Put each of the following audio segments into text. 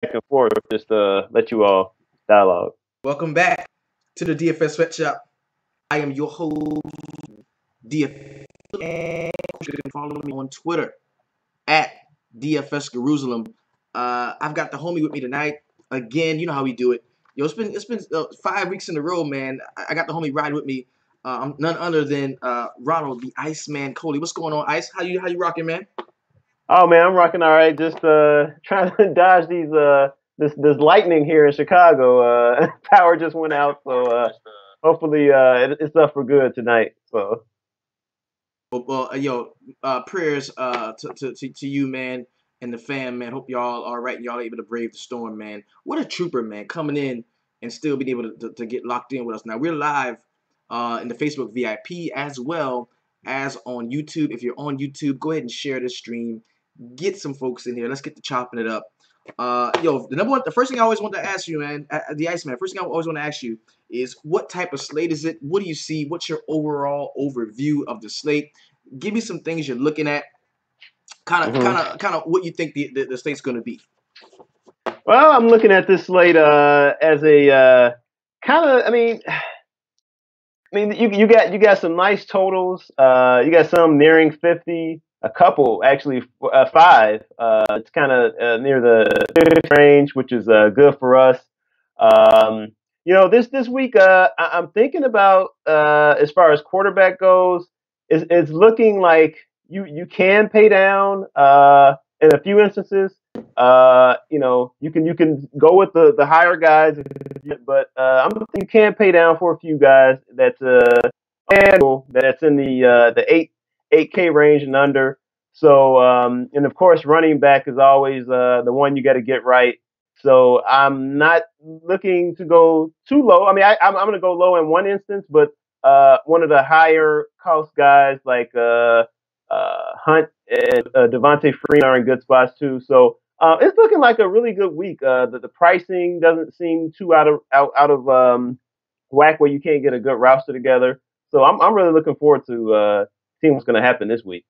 back and forth, just to let you all dialogue. Welcome back to the DFS Sweatshop. I am your host, DFS. And you can follow me on Twitter at DFS Jerusalem. I've got the homie with me tonight. Again, you know how we do it. Yo, it's been 5 weeks in a row, man. I got the homie riding with me. I'm none other than Ronald, the Iceman Coley. What's going on, Ice? How you rocking, man? Oh man, I'm rocking all right. Just trying to dodge these this lightning here in Chicago. Power just went out, so hopefully it's up for good tonight. So Yo, prayers to you, man, and the fam, man. Hope y'all all right. Y'all able to brave the storm, man. What a trooper, man, coming in and still being able to get locked in with us. Now we're live in the Facebook VIP as well as on YouTube. If you're on YouTube, go ahead and share this stream. Get some folks in here. Let's get to chopping it up. Yo, the first thing I always want to ask you, man, the Iceman. First thing I always want to ask you is what type of slate is it? What do you see? What's your overall overview of the slate? Give me some things you're looking at. Kind of what you think the slate's going to be. well, I'm looking at this slate as a kind of. You got some nice totals. You got some nearing 50. A couple, actually, five. It's kind of near the 50 range, which is good for us. This week, I'm thinking about as far as quarterback goes, it's looking like you can pay down in a few instances. You can go with the higher guys, but you can pay down for a few guys that's in the 8K range and under. So and of course, running back is always the one you got to get right. So I'm not looking to go too low. I mean, I'm going to go low in one instance, but one of the higher cost guys like Hunt and Devontae Freeman are in good spots too. So it's looking like a really good week. The pricing doesn't seem too out of whack where you can't get a good roster together. So I'm really looking forward to seeing what's going to happen this week.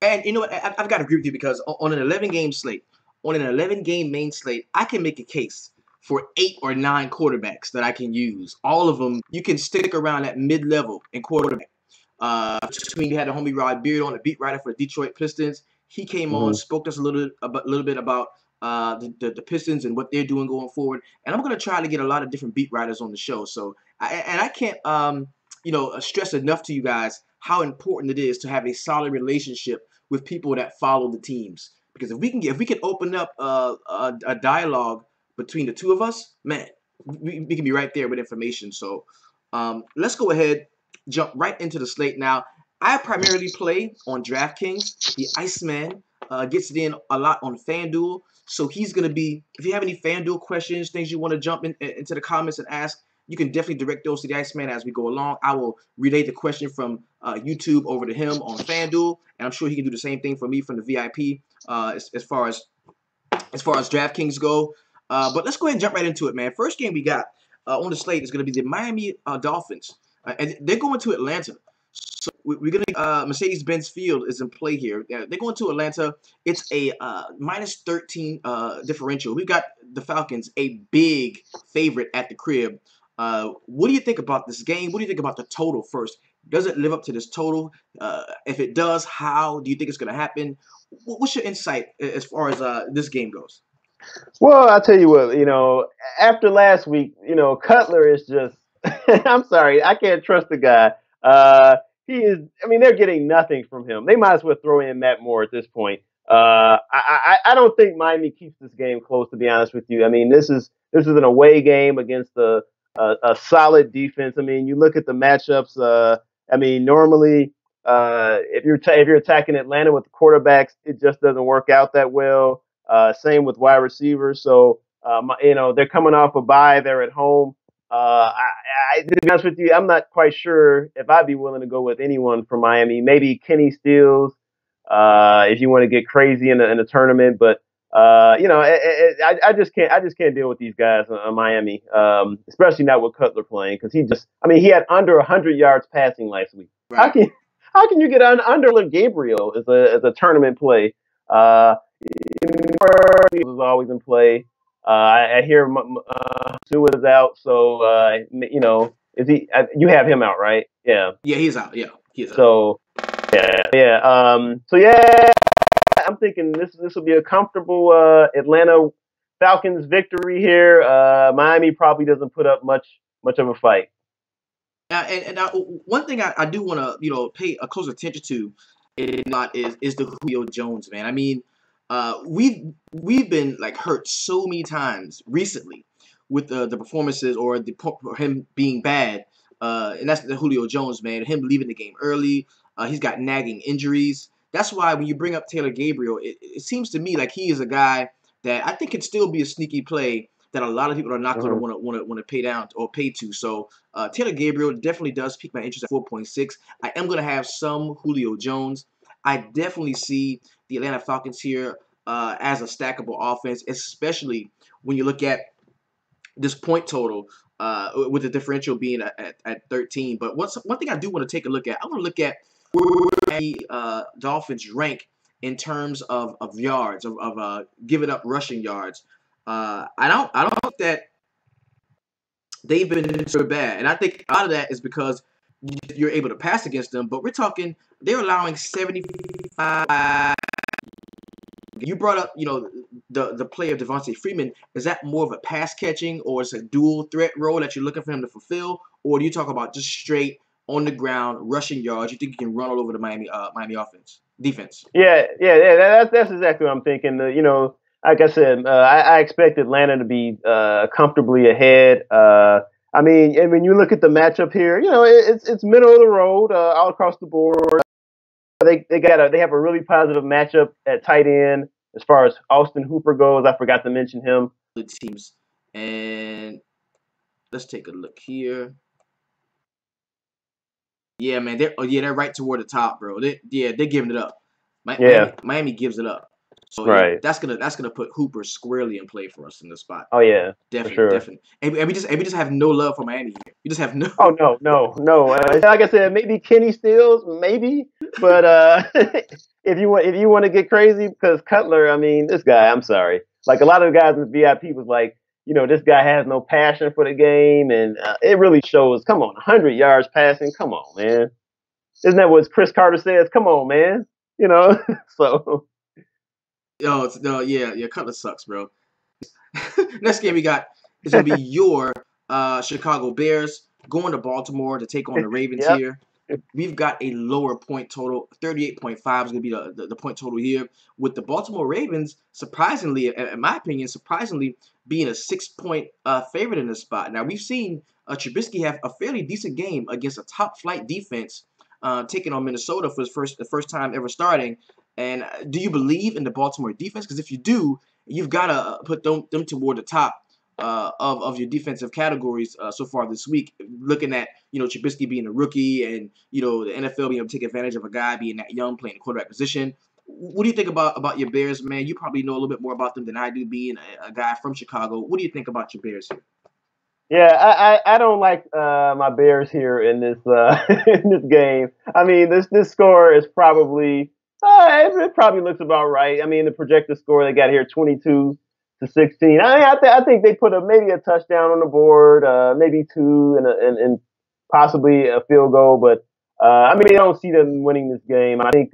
And you know what? I've got to agree with you because on an 11 game slate, on an 11 game main slate, I can make a case for 8 or 9 quarterbacks that I can use. All of them, you can stick around at mid level in quarterback. Between you had a homie Rod Beard on, a beat writer for the Detroit Pistons. He came on, Hmm. spoke to us a little bit about the Pistons and what they're doing going forward. And I'm gonna try to get a lot of different beat writers on the show. So I can't stress enough to you guys how important it is to have a solid relationship with people that follow the teams. Because if we can open up a dialogue between the two of us, man, we can be right there with information. So let's go ahead, jump right into the slate now. I primarily play on DraftKings. The Iceman gets it in a lot on FanDuel. So he's going to be, if you have any FanDuel questions, things you want to jump into the comments and ask, you can definitely direct those to the Iceman as we go along. I will relay the question from YouTube over to him on FanDuel, and I'm sure he can do the same thing for me from the VIP as far as DraftKings go. But let's go ahead and jump right into it, man. First game we got on the slate is going to be the Miami Dolphins, and they're going to Atlanta. So we're going to Mercedes-Benz Field is in play here. They're going to Atlanta. It's a minus 13 differential. We've got the Falcons, a big favorite at the crib. What do you think about this game? What do you think about the total first? Does it live up to this total? If it does, how do you think it's going to happen? What's your insight as far as this game goes? Well, I'll tell you what, after last week, Cutler is just, I'm sorry, I can't trust the guy. He is, I mean, they're getting nothing from him. They might as well throw in Matt Moore at this point. I don't think Miami keeps this game close, to be honest with you. I mean, this is an away game against a solid defense. I mean, you look at the matchups. I mean, normally, if you're attacking Atlanta with the quarterbacks, it just doesn't work out that well. Same with wide receivers. So, they're coming off a bye. They're at home. To be honest with you, I'm not quite sure if I'd be willing to go with anyone from Miami. Maybe Kenny Stills, if you want to get crazy in a tournament. But I just can't deal with these guys on Miami, especially not with Cutler playing because he had under 100 yards passing last week. How Right. can how can you get under Gabriel as a tournament play? Is always in play. I hear Sue is out, so is he? You have him out, right? Yeah. Yeah, he's out. Yeah, he's out. So yeah. So yeah, I'm thinking this will be a comfortable Atlanta Falcons victory here. Miami probably doesn't put up much of a fight. And one thing I do want to pay a close attention to is the Julio Jones, man. I mean, we've been like hurt so many times recently with the performances or him being bad, and that's the Julio Jones, man. Him leaving the game early. He's got nagging injuries. That's why when you bring up Taylor Gabriel, it seems to me like he is a guy that I think could still be a sneaky play that a lot of people are not going to want to pay down or pay to. So Taylor Gabriel definitely does pique my interest at 4.6. I am going to have some Julio Jones. I definitely see the Atlanta Falcons here as a stackable offense, especially when you look at this point total with the differential being at 13. But one thing I do want to take a look at, I want to look at where the Dolphins rank in terms of yards, of giving up rushing yards. I don't think that they've been so bad, and I think a lot of that is because you're able to pass against them. But we're talking they're allowing 75. You brought up, the play of Devontae Freeman. Is that more of a pass catching, or is it a dual threat role that you're looking for him to fulfill, or do you talk about just straight on the ground rushing yards? You think he can run all over the Miami defense? Yeah. That's exactly what I'm thinking. Like I said, I expect Atlanta to be comfortably ahead. I mean, and when you look at the matchup here, it's middle of the road all across the board. They have a really positive matchup at tight end as far as Austin Hooper goes. I forgot to mention him. The teams, and let's take a look here. Yeah, man, they're right toward the top, bro. They're giving it up. Miami gives it up. So right. Yeah, that's gonna put Hooper squarely in play for us in this spot. Oh yeah, definitely, sure. definitely. And we just have no love for Miami here. We just have no. Oh no. Like I said, maybe Kenny Stills, maybe, but if you want to get crazy, because Cutler, I mean, this guy, I'm sorry, like a lot of the guys in the VIP was like, this guy has no passion for the game, and it really shows. Come on, 100 yards passing, come on, man. Isn't that what Chris Carter says? Come on, man. So. No, yeah, Cutler sucks, bro. Next game we got is gonna be your Chicago Bears going to Baltimore to take on the Ravens Yep. here. We've got a lower point total. 38.5 is going to be the point total here. With the Baltimore Ravens, surprisingly, in my opinion, being a 6-point favorite in this spot. Now, we've seen Trubisky have a fairly decent game against a top-flight defense, taking on Minnesota for the first time ever starting. And do you believe in the Baltimore defense? Because if you do, you've got to put them toward the top of your defensive categories so far this week. Looking at Trubisky being a rookie, and the NFL being able to take advantage of a guy being that young, playing the quarterback position. What do you think about your Bears, man? You probably know a little bit more about them than I do, being a guy from Chicago. What do you think about your Bears here? Yeah, I don't like my Bears here in this in this game. I mean, this score is probably it probably looks about right. I mean, the projected score they got here 22-16. I think they put maybe a touchdown on the board, maybe two, and possibly a field goal. But I mean, I don't see them winning this game. I think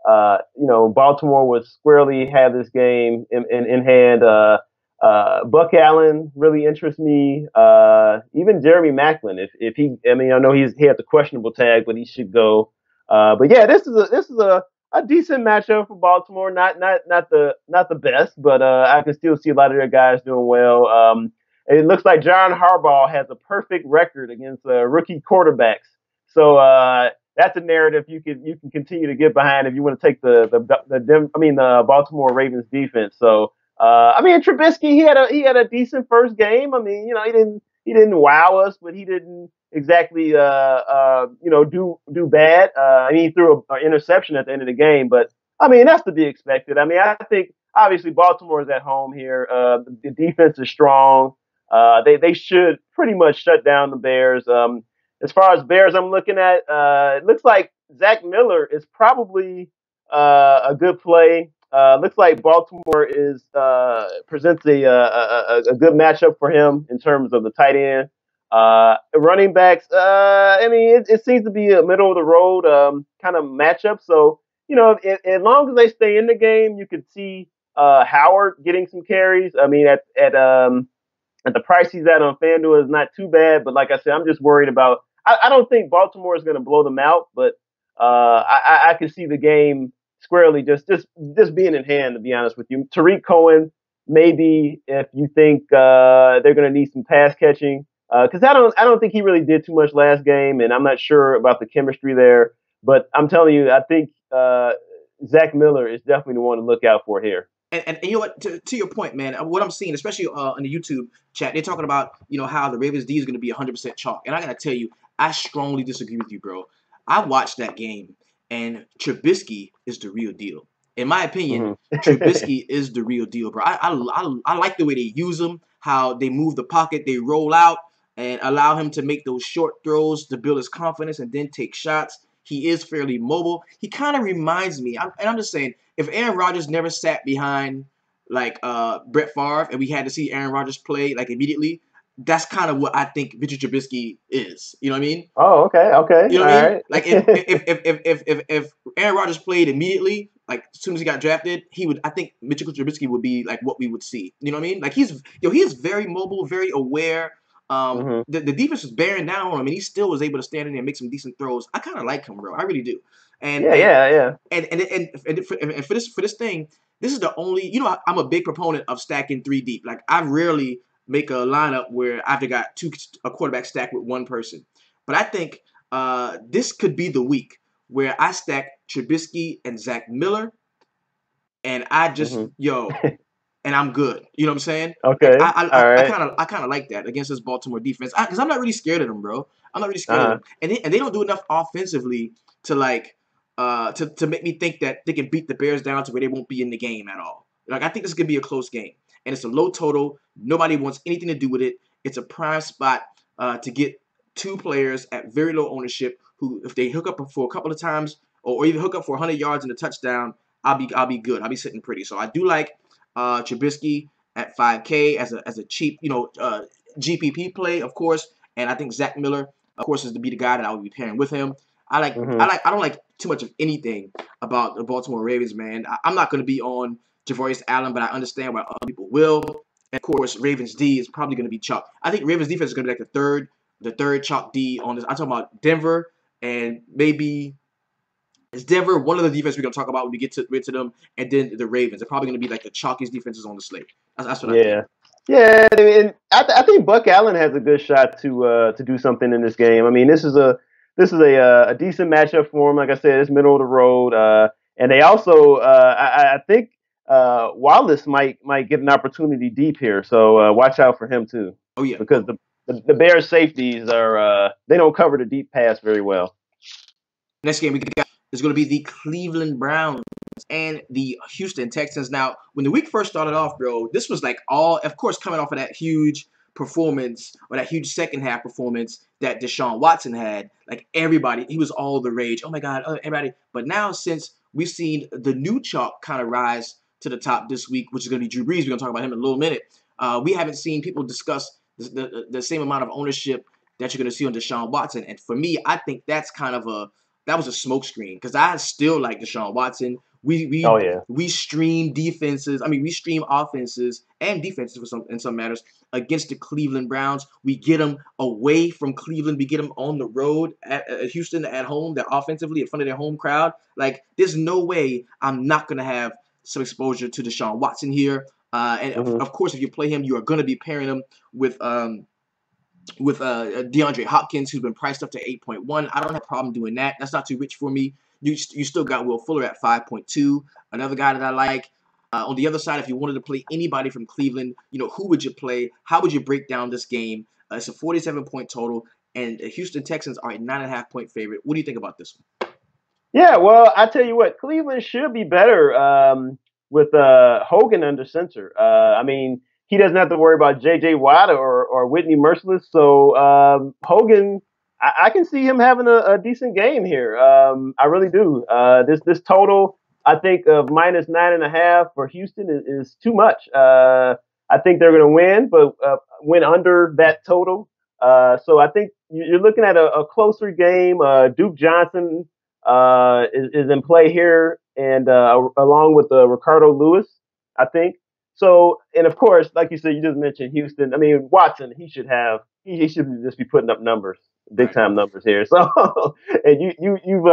Baltimore would squarely have this game in hand. Buck Allen really interests me. Even Jeremy Maclin, if he, I mean, I know he had the questionable tag, but he should go. But yeah, this is a decent matchup for Baltimore. Not the best, but I can still see a lot of their guys doing well. It looks like John Harbaugh has a perfect record against rookie quarterbacks. So that's a narrative you can continue to get behind if you want to take the Baltimore Ravens defense. So I mean, Trubisky, he had a decent first game. I mean, he didn't wow us, but he didn't exactly do bad. I mean, he threw an interception at the end of the game, but I mean, that's to be expected. I mean, I think obviously Baltimore is at home here. The defense is strong. They should pretty much shut down the Bears. As far as Bears, I'm looking at, it looks like Zach Miller is probably a good play. Looks like Baltimore presents a good matchup for him in terms of the tight end. Running backs, I mean, it seems to be a middle of the road kind of matchup. So, as long as they stay in the game, you could see Howard getting some carries. I mean, at the price he's at on FanDuel is not too bad, but like I said, I'm just worried about. I don't think Baltimore is going to blow them out, but I can see the game squarely just being in hand. To be honest with you, Tariq Cohen, maybe if you think they're going to need some pass catching, because I don't think he really did too much last game, and I'm not sure about the chemistry there. But I'm telling you, I think Zach Miller is definitely the one to look out for here. And you know what? To your point, man, what I'm seeing, especially in the YouTube chat, they're talking about how the Ravens D is going to be 100% chalk, and I gotta tell you, I strongly disagree with you, bro. I watched that game, and Trubisky is the real deal. In my opinion, Trubisky is the real deal, bro. I like the way they use him, how they move the pocket, they roll out, and allow him to make those short throws to build his confidence and then take shots. He is fairly mobile. He kind of reminds me, and I'm just saying, if Aaron Rodgers never sat behind like Brett Favre and we had to see Aaron Rodgers play like immediately, that's kind of what I think Mitchell Trubisky is. You know what I mean? Oh, okay. You know what All I mean? right. Like if Aaron Rodgers played immediately, like as soon as he got drafted, I think Mitchell Trubisky would be like what we would see. You know what I mean? Like he is very mobile, very aware. The defense was bearing down on him, and he still was able to stand in there and make some decent throws. I kind of like him, bro. I really do. Yeah. And for this thing, this is the only. I'm a big proponent of stacking 3 deep. Like I rarely make a lineup where I've got a quarterback stacked with one person. But I think this could be the week where I stack Trubisky and Zach Miller, and I just and I'm good. You know what I'm saying? Okay. Like All right. I kind of like that against this Baltimore defense because I'm not really scared of them, bro. I'm not really scared of them, and they don't do enough offensively to to make me think that they can beat the Bears down to where they won't be in the game at all. Like I think this could be a close game, and it's a low total. Nobody wants anything to do with it. It's a prime spot to get 2 players at very low ownership who, if they hook up for a couple of times or even hook up for 100 yards and a touchdown, I'll be good. I'll be sitting pretty. So I do like Trubisky at 5K as a cheap, GPP play, of course. And I think Zach Miller, of course, is to be the guy that I would be pairing with him. I don't like too much of anything about the Baltimore Ravens, man. I'm not going to be on Javorius Allen, but I understand why other people will. And of course, Ravens D is probably going to be chalk. I think Ravens defense is going to be like the third chalk D on this. I'm talking about Denver and maybe. It's Denver, one of the defenses we're going to talk about when we get to them, and then the Ravens. They're probably going to be like the chalkiest defenses on the slate. That's what I think. Yeah. And I think Buck Allen has a good shot to do something in this game. I mean, this is a decent matchup for him. Like I said, it's middle of the road, and they also I think Wallace might get an opportunity deep here. So watch out for him too. Oh yeah, because the Bears safeties are they don't cover the deep pass very well. Next game we got is going to be the Cleveland Browns and the Houston Texans. Now, when the week first started off, bro, this was like of course, coming off of that huge performance or that huge second half performance that Deshaun Watson had. Like everybody, he was all the rage. Oh my God, everybody. But now since we've seen the new chalk kind of rise to the top this week, which is going to be Drew Brees, we're going to talk about him in a little minute. We haven't seen people discuss the same amount of ownership that you're going to see on Deshaun Watson. And for me, I think that's kind of that was a smokescreen because I still like Deshaun Watson. We stream defenses. I mean, we stream offenses and defenses in some matters against the Cleveland Browns. We get them away from Cleveland. We get them on the road at Houston at home. They're offensively in front of their home crowd. Like, there's no way I'm not going to have some exposure to Deshaun Watson here. Of course, if you play him, you are going to be pairing him with DeAndre Hopkins, who's been priced up to 8.1. I don't have a problem doing that. That's not too rich for me. You still got Will Fuller at 5.2, another guy that I like. On the other side, if you wanted to play anybody from Cleveland, who would you play? How would you break down this game? It's a 47-point total, and the Houston Texans are a 9.5-point favorite. What do you think about this one? Yeah, well, I tell you what, Cleveland should be better with Hogan under center. I mean, he doesn't have to worry about J.J. Watt or Whitney Merciless. So Hogan, I can see him having a decent game here. I really do. This total, I think of minus 9.5 for Houston is too much. I think they're going to win, but win under that total. So I think you're looking at a closer game. Duke Johnson is in play here, and along with Ricardo Lewis, I think. So, and of course, like you said, you just mentioned Houston. I mean, Watson, he should just be putting up numbers, big Right. time numbers here. So, and you've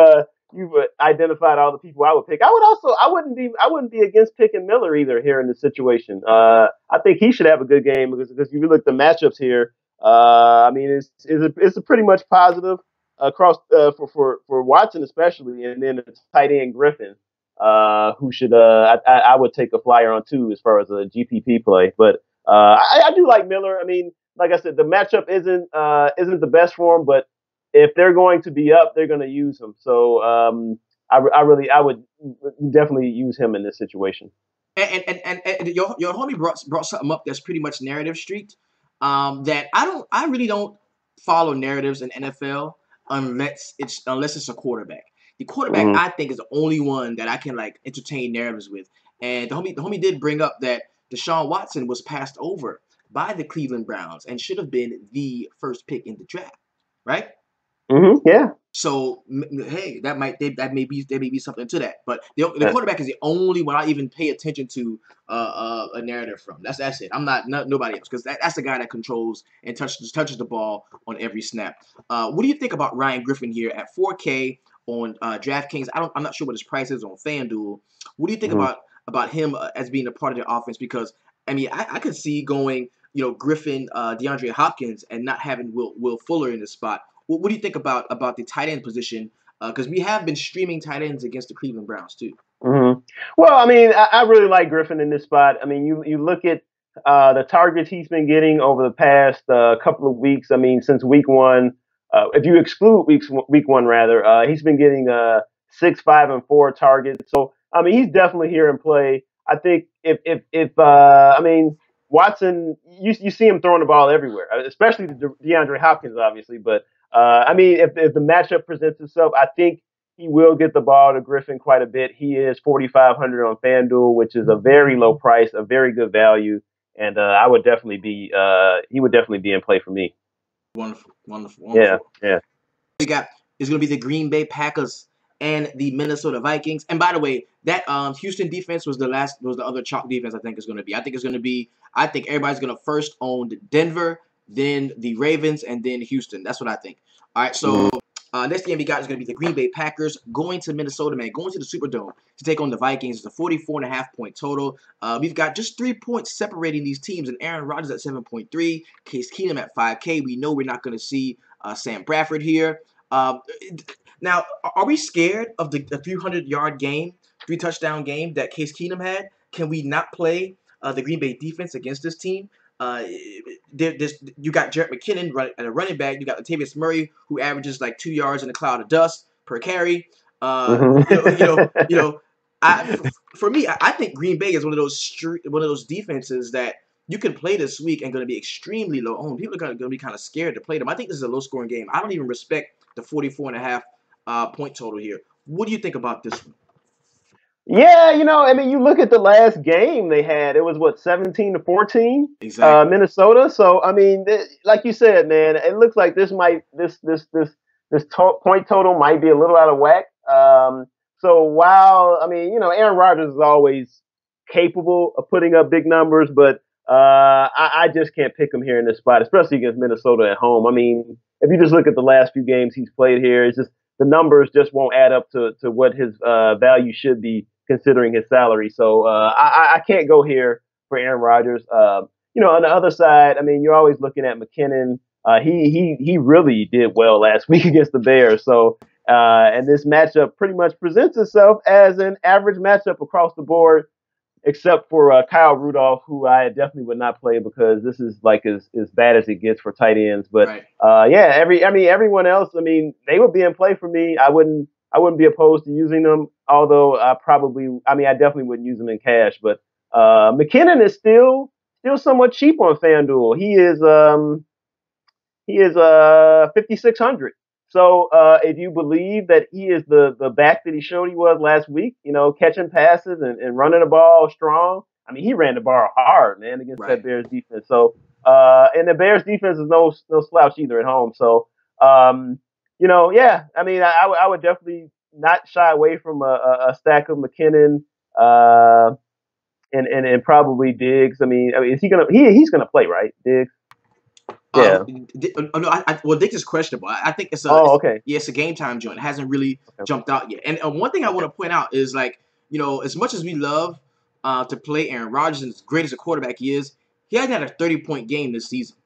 identified all the people I would pick. I wouldn't be against picking Miller either here in this situation. I think he should have a good game because if you look at the matchups here, I mean it's a pretty much positive across for Watson especially, and then it's tight end Griffin, who should I would take a flyer on too as far as a GPP play. But I do like Miller. I mean, like I said, the matchup isn't the best for him, but if they're going to be up, they're going to use him. So I would definitely use him in this situation. And your homie brought something up that's pretty much narrative street. That I really don't follow narratives in NFL unless it's a quarterback. The quarterback Mm-hmm. I think is the only one that I can like entertain narratives with. And the homie did bring up that Deshaun Watson was passed over by the Cleveland Browns and should have been the first pick in the draft, right? Mm-hmm. Yeah. So hey, that may be something to that. But the quarterback is the only one I even pay attention to a narrative from. That's it. I'm not nobody else because that's the guy that controls and touches the ball on every snap. What do you think about Ryan Griffin here at 4K on DraftKings? I'm not sure what his price is on FanDuel. What do you think Mm-hmm. about him as being a part of the offense? Because I mean, I could see going Griffin, DeAndre Hopkins, and not having Will Fuller in the spot. What do you think about the tight end position? Because we have been streaming tight ends against the Cleveland Browns too. Mm-hmm. Well, I mean, I really like Griffin in this spot. I mean, you look at the targets he's been getting over the past couple of weeks. I mean, since week one, if you exclude week one rather, he's been getting 6, 5, and 4 targets. So I mean, he's definitely here in play. I think if I mean Watson, you see him throwing the ball everywhere, especially to DeAndre Hopkins, obviously. But I mean, if the matchup presents itself, I think he will get the ball to Griffin quite a bit. He is 4,500 on FanDuel, which is a very low price, a very good value, and I would definitely be he would definitely be in play for me. Wonderful, wonderful, Yeah, wonderful. yeah. We got is going to be the Green Bay Packers and the Minnesota Vikings. And by the way, that Houston defense was the other chalk defense I think is going to be. I think everybody's going to first own Denver, then the Ravens, and then Houston. That's what I think. All right, so next game we got is going to be the Green Bay Packers going to Minnesota, man, going to the Superdome to take on the Vikings. It's a 44.5-point total. We've got just 3 points separating these teams, and Aaron Rodgers at 7.3, Case Keenum at 5K. We know we're not going to see Sam Bradford here. Now, are we scared of the 300-yard game, 3-touchdown game that Case Keenum had? Can we not play the Green Bay defense against this team? You got Jarrett McKinnon at a running back. You got Latavius Murray, who averages like 2 yards in a cloud of dust per carry. Mm-hmm. For me, I think Green Bay is one of those defenses that you can play this week and going to be extremely low owned. People are going to be kind of scared to play them. I think this is a low scoring game. I don't even respect the 44.5 point total here. What do you think about this one? Yeah, I mean, you look at the last game they had; it was what 17-14, Exactly. Minnesota. So, I mean, like you said, man, it looks like this point total might be a little out of whack. So while I mean, Aaron Rodgers is always capable of putting up big numbers, but I just can't pick him here in this spot, especially against Minnesota at home. I mean, if you just look at the last few games he's played here, it's just the numbers just won't add up to what his value should be considering his salary. So I can't go here for Aaron Rodgers. On the other side, I mean, you're always looking at McKinnon. He really did well last week against the Bears. So and this matchup pretty much presents itself as an average matchup across the board, except for Kyle Rudolph, who I definitely would not play because this is like as bad as it gets for tight ends. But Right. yeah, everyone else, I mean, they would be in play for me. I wouldn't be opposed to using them. Although I definitely wouldn't use them in cash. But McKinnon is still somewhat cheap on FanDuel. He is 5,600. So if you believe that he is the back that he showed he was last week, catching passes and running the ball strong. I mean, he ran the ball hard, man, against that Right. Bears defense. So and the Bears defense is no slouch either at home. So yeah. I mean, I would definitely not shy away from a stack of McKinnon. And probably Diggs. I mean, is he gonna he's gonna play, right? Diggs. Yeah. No, well, Dick is questionable. I think Oh, okay. yeah, it's a game time joint. It hasn't really Okay. jumped out yet. And one thing I want Okay. to point out is like, as much as we love to play Aaron Rodgers, and as great as a quarterback he is, he hasn't had a 30-point game this season.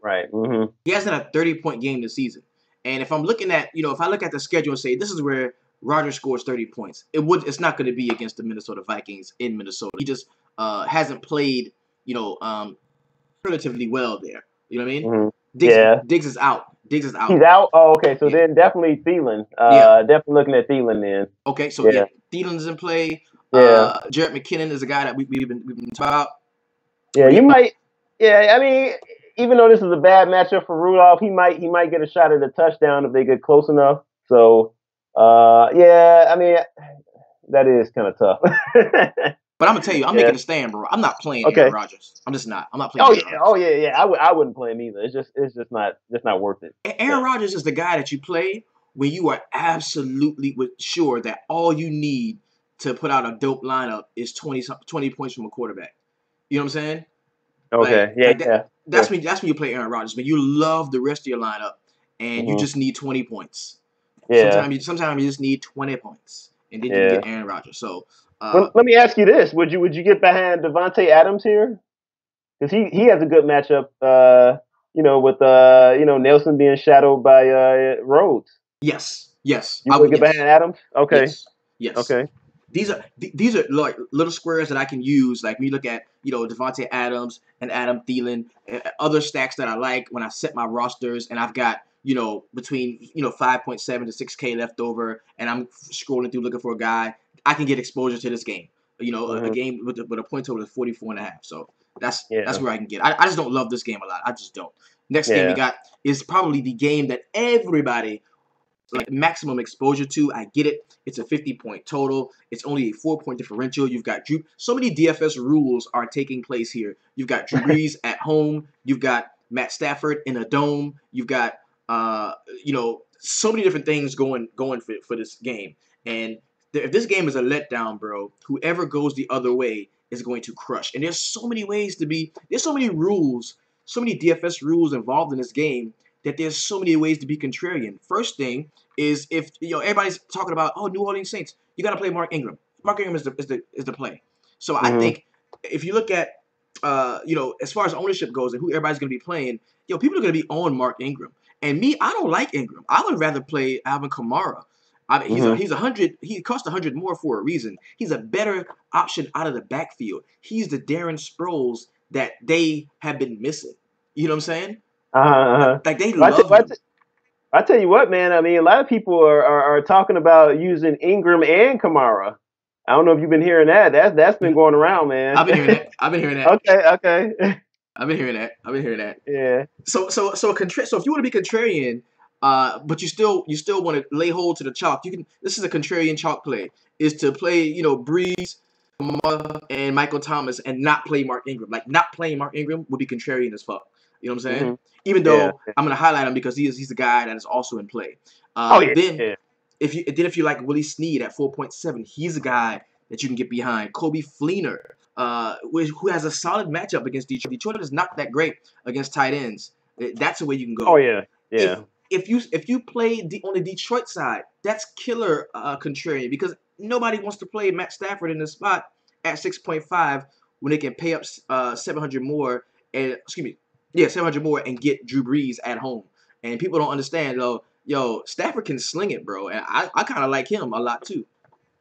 Right. Mm-hmm. He hasn't had a 30-point game this season. And if I'm looking at, if I look at the schedule and say this is where Rodgers scores 30 points, it's not going to be against the Minnesota Vikings in Minnesota. He just hasn't played, relatively well there. You know what I mean? Mm-hmm. Diggs, Yeah. Diggs is out. Diggs is out. He's out. Oh, okay. So Yeah. then definitely Thielen. Yeah. Definitely looking at Thielen then. Okay. So Yeah. Thielen's in play. Yeah. Jarrett McKinnon is a guy that we've been talking about. Yeah. You might. Yeah. I mean, even though this is a bad matchup for Rudolph, he might get a shot at a touchdown if they get close enough. So, yeah. I mean, that is kind of tough. But I'm gonna tell you, I'm making a stand, bro. I'm not playing Okay. Aaron Rodgers. I'm just not. I'm not playing. Oh Aaron yeah. Rodgers. Oh yeah. Yeah. I wouldn't play him either. It's just not worth it. Aaron Rodgers is the guy that you play when you are absolutely sure that all you need to put out a dope lineup is 20 points from a quarterback. You know what I'm saying? Okay. Yeah. That's when you play Aaron Rodgers. But you love the rest of your lineup, and you Mhm. just need 20 points. Yeah. Sometimes you just need 20 points, and then you can get Aaron Rodgers. So let me ask you this: Would you get behind Devontae Adams here? Because he has a good matchup. With Nelson being shadowed by Rhodes. Yes. You would get behind Adams? Okay. Yes. Okay. These are like little squares that I can use. Like when you look at Devontae Adams and Adam Thielen, other stacks that I like when I set my rosters, and I've got between 5.7 to 6K left over, and I'm scrolling through looking for a guy. I can get exposure to this game. A game with a point total of 44.5. So that's where I can get. I just don't love this game a lot. I just don't. Next game we got is probably the game that everybody like maximum exposure to. I get it. It's a 50-point total. It's only a 4-point differential. You've got Drew. So many DFS rules are taking place here. You've got Drew Brees at home. You've got Matt Stafford in a dome. You've got so many different things going for this game. And if this game is a letdown, bro, whoever goes the other way is going to crush. And there's so many ways to be. There's so many rules, so many DFS rules involved in this game that there's so many ways to be contrarian. First thing is if everybody's talking about New Orleans Saints, you got to play Mark Ingram. Mark Ingram is the play. So I think if you look at as far as ownership goes and who everybody's going to be playing, people are going to be on Mark Ingram. And me, I don't like Ingram. I would rather play Alvin Kamara. He's 100. He cost 100 more for a reason. He's a better option out of the backfield. He's the Darren Sproles that they have been missing. You know what I'm saying? Like they love him. I tell you what, man. I mean, a lot of people are talking about using Ingram and Kamara. I don't know if you've been hearing that. That's been going around, man. I've been hearing that. Okay. I've been hearing that. Yeah. So if you want to be contrarian, but you still want to lay hold to the chalk, you can. This is a contrarian chalk play. Is to play Breeze and Michael Thomas and not play Mark Ingram. Like not playing Mark Ingram would be contrarian as fuck. You know what I'm saying? Even though I'm gonna highlight him because he's a guy that is also in play. If you like Willie Snead at 4.7, he's a guy that you can get behind. Kobe Fleener, who has a solid matchup against Detroit. Detroit is not that great against tight ends. That's the way you can go. Oh yeah. If you play on the Detroit side, that's killer contrarian because nobody wants to play Matt Stafford in the spot at 6.5 when they can pay up 700 more and 700 more and get Drew Brees at home. And people don't understand though. Yo, Stafford can sling it, bro, and I kind of like him a lot too.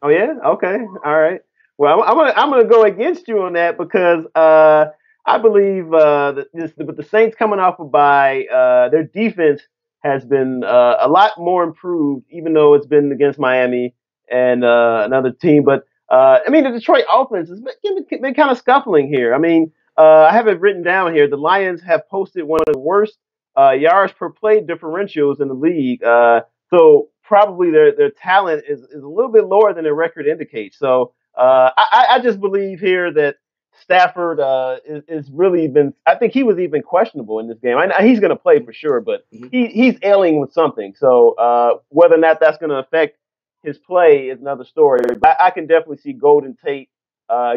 Oh yeah, okay, all right. Well, I'm gonna go against you on that because I believe with the Saints coming off a bye, their defense has been a lot more improved, even though it's been against Miami and another team. But I mean, the Detroit offense has been kind of scuffling here. I mean, I have it written down here. The Lions have posted one of the worst yards per play differentials in the league. So probably their talent is a little bit lower than their record indicates. So I just believe here that Stafford is really been. I think he was even questionable in this game. I know he's going to play for sure, but Mm-hmm. he's ailing with something. So whether or not that's going to affect his play is another story. But I can definitely see Golden Tate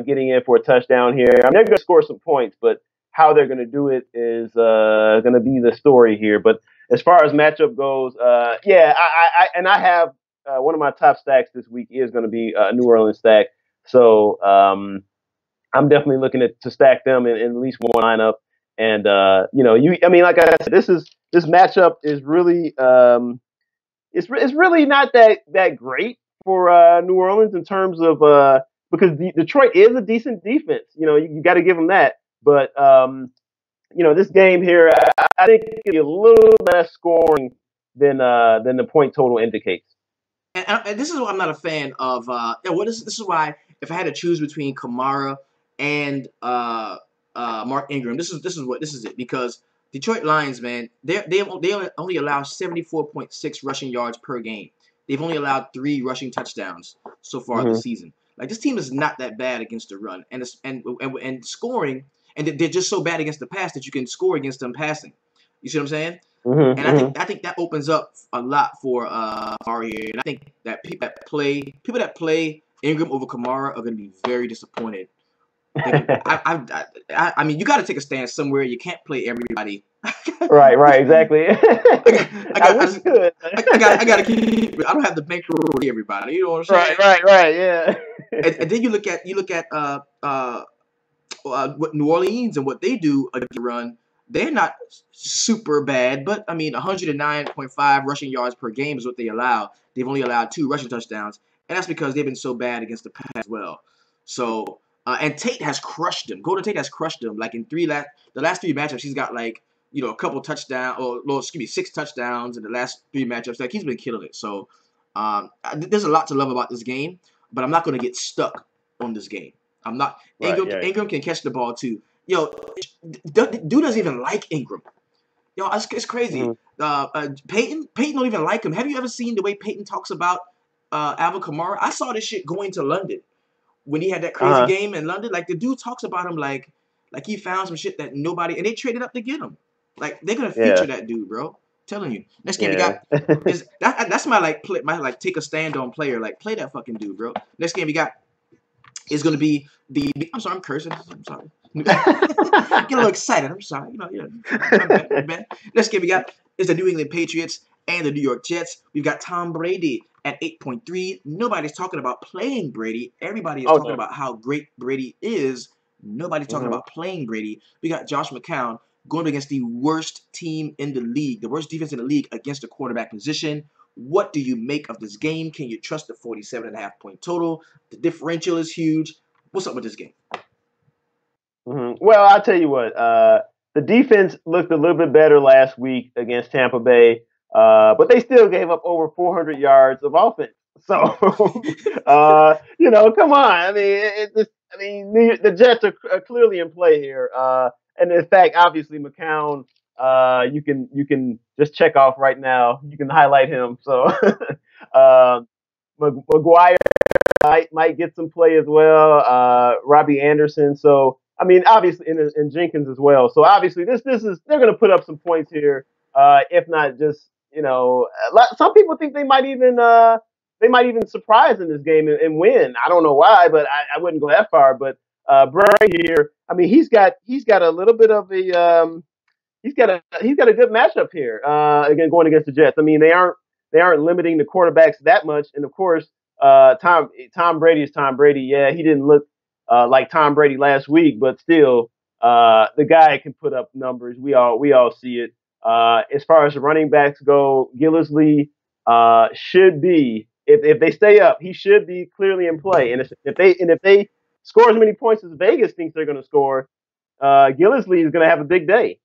getting in for a touchdown here. I mean, they're going to score some points, but how they're going to do it is going to be the story here. But as far as matchup goes, yeah, I have one of my top stacks this week is going to be a New Orleans stack. So I'm definitely looking to stack them in at least one lineup. And I mean, like I said, this matchup is really it's really not that great for New Orleans in terms of because Detroit is a decent defense. You got to give them that. But this game here, I think it'll be a little less scoring than the point total indicates. And this is why I'm not a fan of. This is why if I had to choose between Kamara and Mark Ingram, this is it, because Detroit Lions, man, they only allow 74.6 rushing yards per game. They've only allowed 3 rushing touchdowns so far this season. Like, this team is not that bad against the run and scoring, and they're just so bad against the pass that you can score against them passing. You see what I'm saying? And I think that opens up a lot for here. And I think that people that play Ingram over Kamara are going to be very disappointed. I mean, you got to take a stand somewhere. You can't play everybody. Right, exactly. I got to keep. I don't have the bankroll to everybody. You know what I'm saying? Right, yeah. And then you look at what New Orleans and what they do against the run. They're not super bad, but I mean, 109.5 rushing yards per game is what they allow. They've only allowed 2 rushing touchdowns, and that's because they've been so bad against the pass as well. So, and Tate has crushed them. Golden Tate has crushed them. Like in the last 3 matchups, he's got like a couple touchdowns, or 6 touchdowns in the last 3 matchups. Like, he's been killing it. So, there's a lot to love about this game, but I'm not going to get stuck on this game. I'm not. Ingram can catch the ball too. Yo, dude doesn't even like Ingram. Yo, it's crazy. Peyton don't even like him. Have you ever seen the way Peyton talks about Alvin Kamara? I saw this shit going to London when he had that crazy game in London. Like, the dude talks about him like he found some shit that nobody, and they traded up to get him. Like, they're gonna feature that dude, bro. Telling you. Next game we got is that's my take a stand on player. Like, play that fucking dude, bro. Next game we got is gonna be I'm sorry, I'm cursing. I'm sorry. Get a little excited. I'm sorry. My bad. Next game we got is the New England Patriots and the New York Jets. We've got Tom Brady at 8.3. Nobody's talking about playing Brady. Everybody is talking about how great Brady is. Nobody's talking about playing Brady. We got Josh McCown going against the worst team in the league, the worst defense in the league against the quarterback position. What do you make of this game? Can you trust the 47.5 point total? The differential is huge. What's up with this game? Well, I'll tell you what. The defense looked a little bit better last week against Tampa Bay, but they still gave up over 400 yards of offense. So, come on. I mean, the Jets are clearly in play here. And in fact, obviously, McCown, you can just check off right now. You can highlight him. So, McGuire might get some play as well. Robbie Anderson. So, I mean, obviously, and Jenkins as well. So obviously, this is they're going to put up some points here. If not just some people think they might even surprise in this game and win. I don't know why, but I wouldn't go that far. But Brady here, I mean, he's got a little bit of a he's got a good matchup here again going against the Jets. I mean, they aren't limiting the quarterbacks that much, and of course, Tom Brady is Tom Brady. Yeah, he didn't look like Tom Brady last week, but still, the guy can put up numbers. We all see it. As far as the running backs go, Gillislee should be, if they stay up, he should be clearly in play. And if they score as many points as Vegas thinks they're going to score, Gillislee is going to have a big day.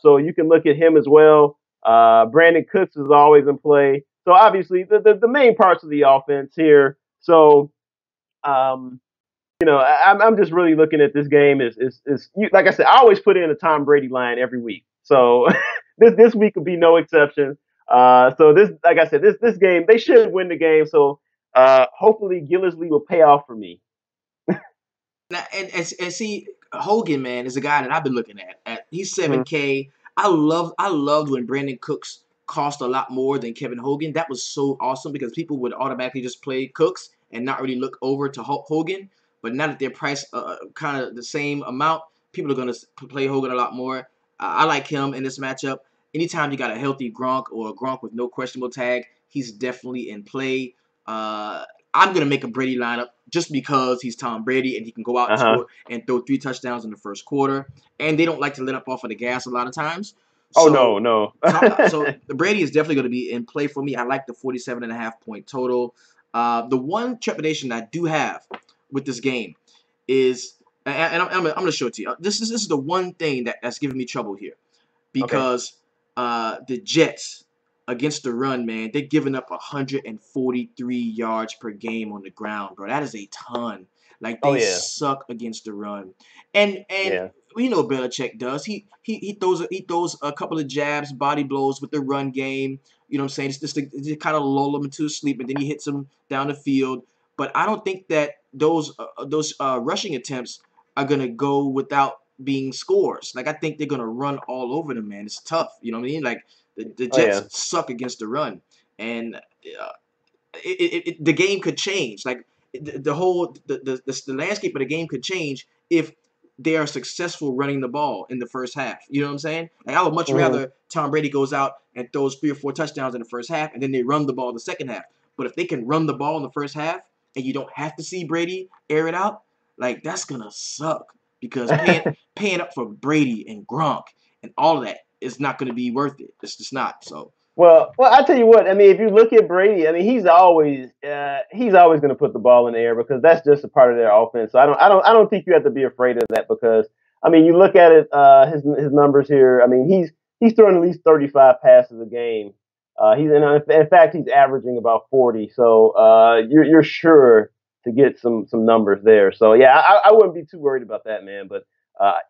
So you can look at him as well. Brandon Cooks is always in play. So obviously the main parts of the offense here. So I'm just really looking at this game is like I said, I always put in a Tom Brady line every week. So this week will be no exception. So this, like I said, this game they should win the game. So hopefully Gillislee will pay off for me. Now, and see, Hogan, man, is a guy that I've been looking at. He's 7K. I loved when Brandon Cooks cost a lot more than Kevin Hogan. That was so awesome because people would automatically just play Cooks and not really look over to Hogan. But now that they're priced kind of the same amount, people are going to play Hogan a lot more. I like him in this matchup. Anytime you got a healthy Gronk or a Gronk with no questionable tag, he's definitely in play. I'm going to make a Brady lineup just because he's Tom Brady and he can go out and score and throw 3 touchdowns in the first quarter. And they don't like to let up off of the gas a lot of times. So, no. so Brady is definitely going to be in play for me. I like the 47.5 point total. The one trepidation I do have with this game is, and I'm going to show it to you. This is the one thing that's giving me trouble here because the Jets against the run, man, they're giving up 143 yards per game on the ground, bro. That is a ton. Like they suck against the run, and we know Belichick does. He throws a couple of jabs, body blows with the run game. You know what I'm saying? It's just to kind of lull him into sleep, and then he hits him down the field. But I don't think that those rushing attempts are gonna go without being scores. Like I think they're gonna run all over them, man. It's tough. You know what I mean? Like the Jets suck against the run, and the game could change. Like the whole landscape of the game could change if they are successful running the ball in the first half. You know what I'm saying? Like I would much rather Tom Brady goes out and throws 3 or 4 touchdowns in the first half, and then they run the ball in the second half. But if they can run the ball in the first half, and you don't have to see Brady air it out, like that's gonna suck because paying up for Brady and Gronk and all of that is not gonna be worth it. It's just not. So. Well, I tell you what. I mean, if you look at Brady, I mean, he's always going to put the ball in the air because that's just a part of their offense. So I don't think you have to be afraid of that because I mean, you look at it, his numbers here. I mean, he's throwing at least 35 passes a game. In fact, he's averaging about 40. So you're sure to get some numbers there. So yeah, I wouldn't be too worried about that, man. But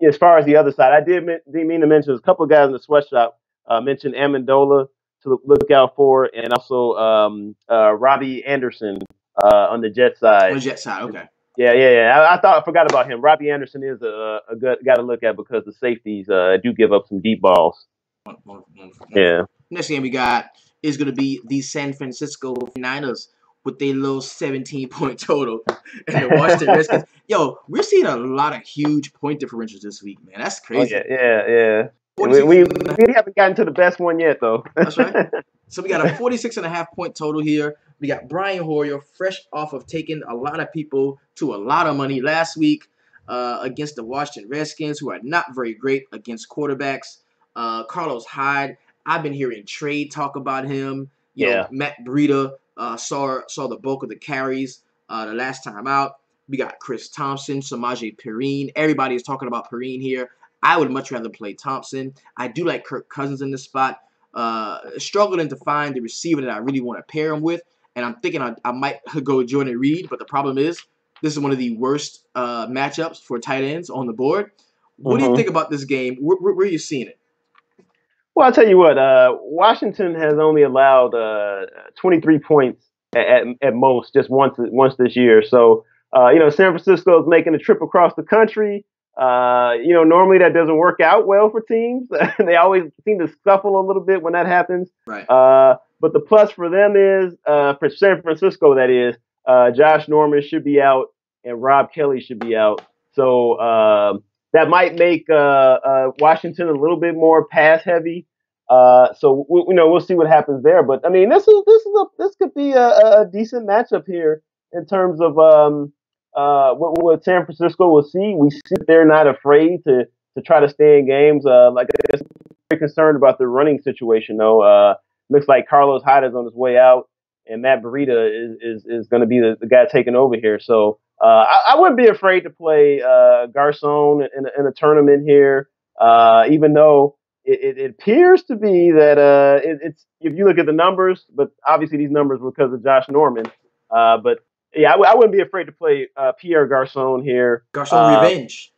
as far as the other side, I did mean to mention there's a couple of guys in the Sweatshop. Mentioned Amendola to look out for, and also Robbie Anderson on the Jet side. On the Jet side, okay. Yeah. I forgot about him. Robbie Anderson is a good guy to look at because the safeties do give up some deep balls. Yeah. Next game we got is going to be the San Francisco 49ers with their low 17-point total and the Washington Redskins. Yo, we're seeing a lot of huge point differentials this week, man. That's crazy. Yeah. We haven't gotten to the best one yet, though. That's right. So we got a 46.5 point total here. We got Brian Hoyer, fresh off of taking a lot of people to a lot of money last week against the Washington Redskins, who are not very great against quarterbacks. Carlos Hyde, I've been hearing trade talk about him. You know, Matt Breida saw the bulk of the carries the last time out. We got Chris Thompson, Samaje Perine. Everybody is talking about Perine here. I would much rather play Thompson. I do like Kirk Cousins in this spot. Struggling to find the receiver that I really want to pair him with. And I'm thinking I might go Jordan Reed. But the problem is, this is one of the worst matchups for tight ends on the board. What do you think about this game? Where are you seeing it? Well, I'll tell you what. Washington has only allowed 23 points at most just once this year. So, San Francisco is making a trip across the country. Normally that doesn't work out well for teams. They always seem to scuffle a little bit when that happens. Right. But the plus for them is, for San Francisco, that is, Josh Norman should be out and Rob Kelly should be out. So that might make Washington a little bit more pass heavy. So we'll see what happens there. But I mean, this could be a decent matchup here in terms of what San Francisco will see. We see that they're not afraid to try to stay in games. Like I guess very concerned about the running situation though. Looks like Carlos Hyde is on his way out, and Matt Breida is going to be the guy taking over here. So I wouldn't be afraid to play Garcon in a tournament here, even though it appears to be that it's if you look at the numbers, but obviously these numbers were because of Josh Norman. But yeah, I wouldn't be afraid to play Pierre Garcon here. Garcon revenge.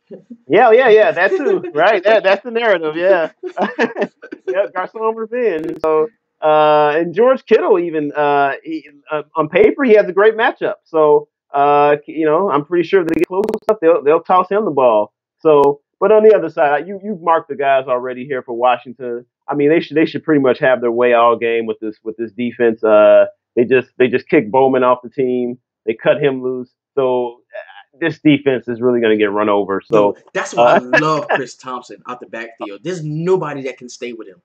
Yeah. That too, right? That's the narrative. Yeah, yeah. Garcon revenge. So, and George Kittle even on paper he has a great matchup. So, I'm pretty sure if they get close up, they'll toss him the ball. So, but on the other side, you've marked the guys already here for Washington. I mean, they should pretty much have their way all game with this defense. They just kicked Bowman off the team. They cut him loose. So this defense is really going to get run over. Yo, So, that's why I love Chris Thompson out the backfield. There's nobody that can stay with him.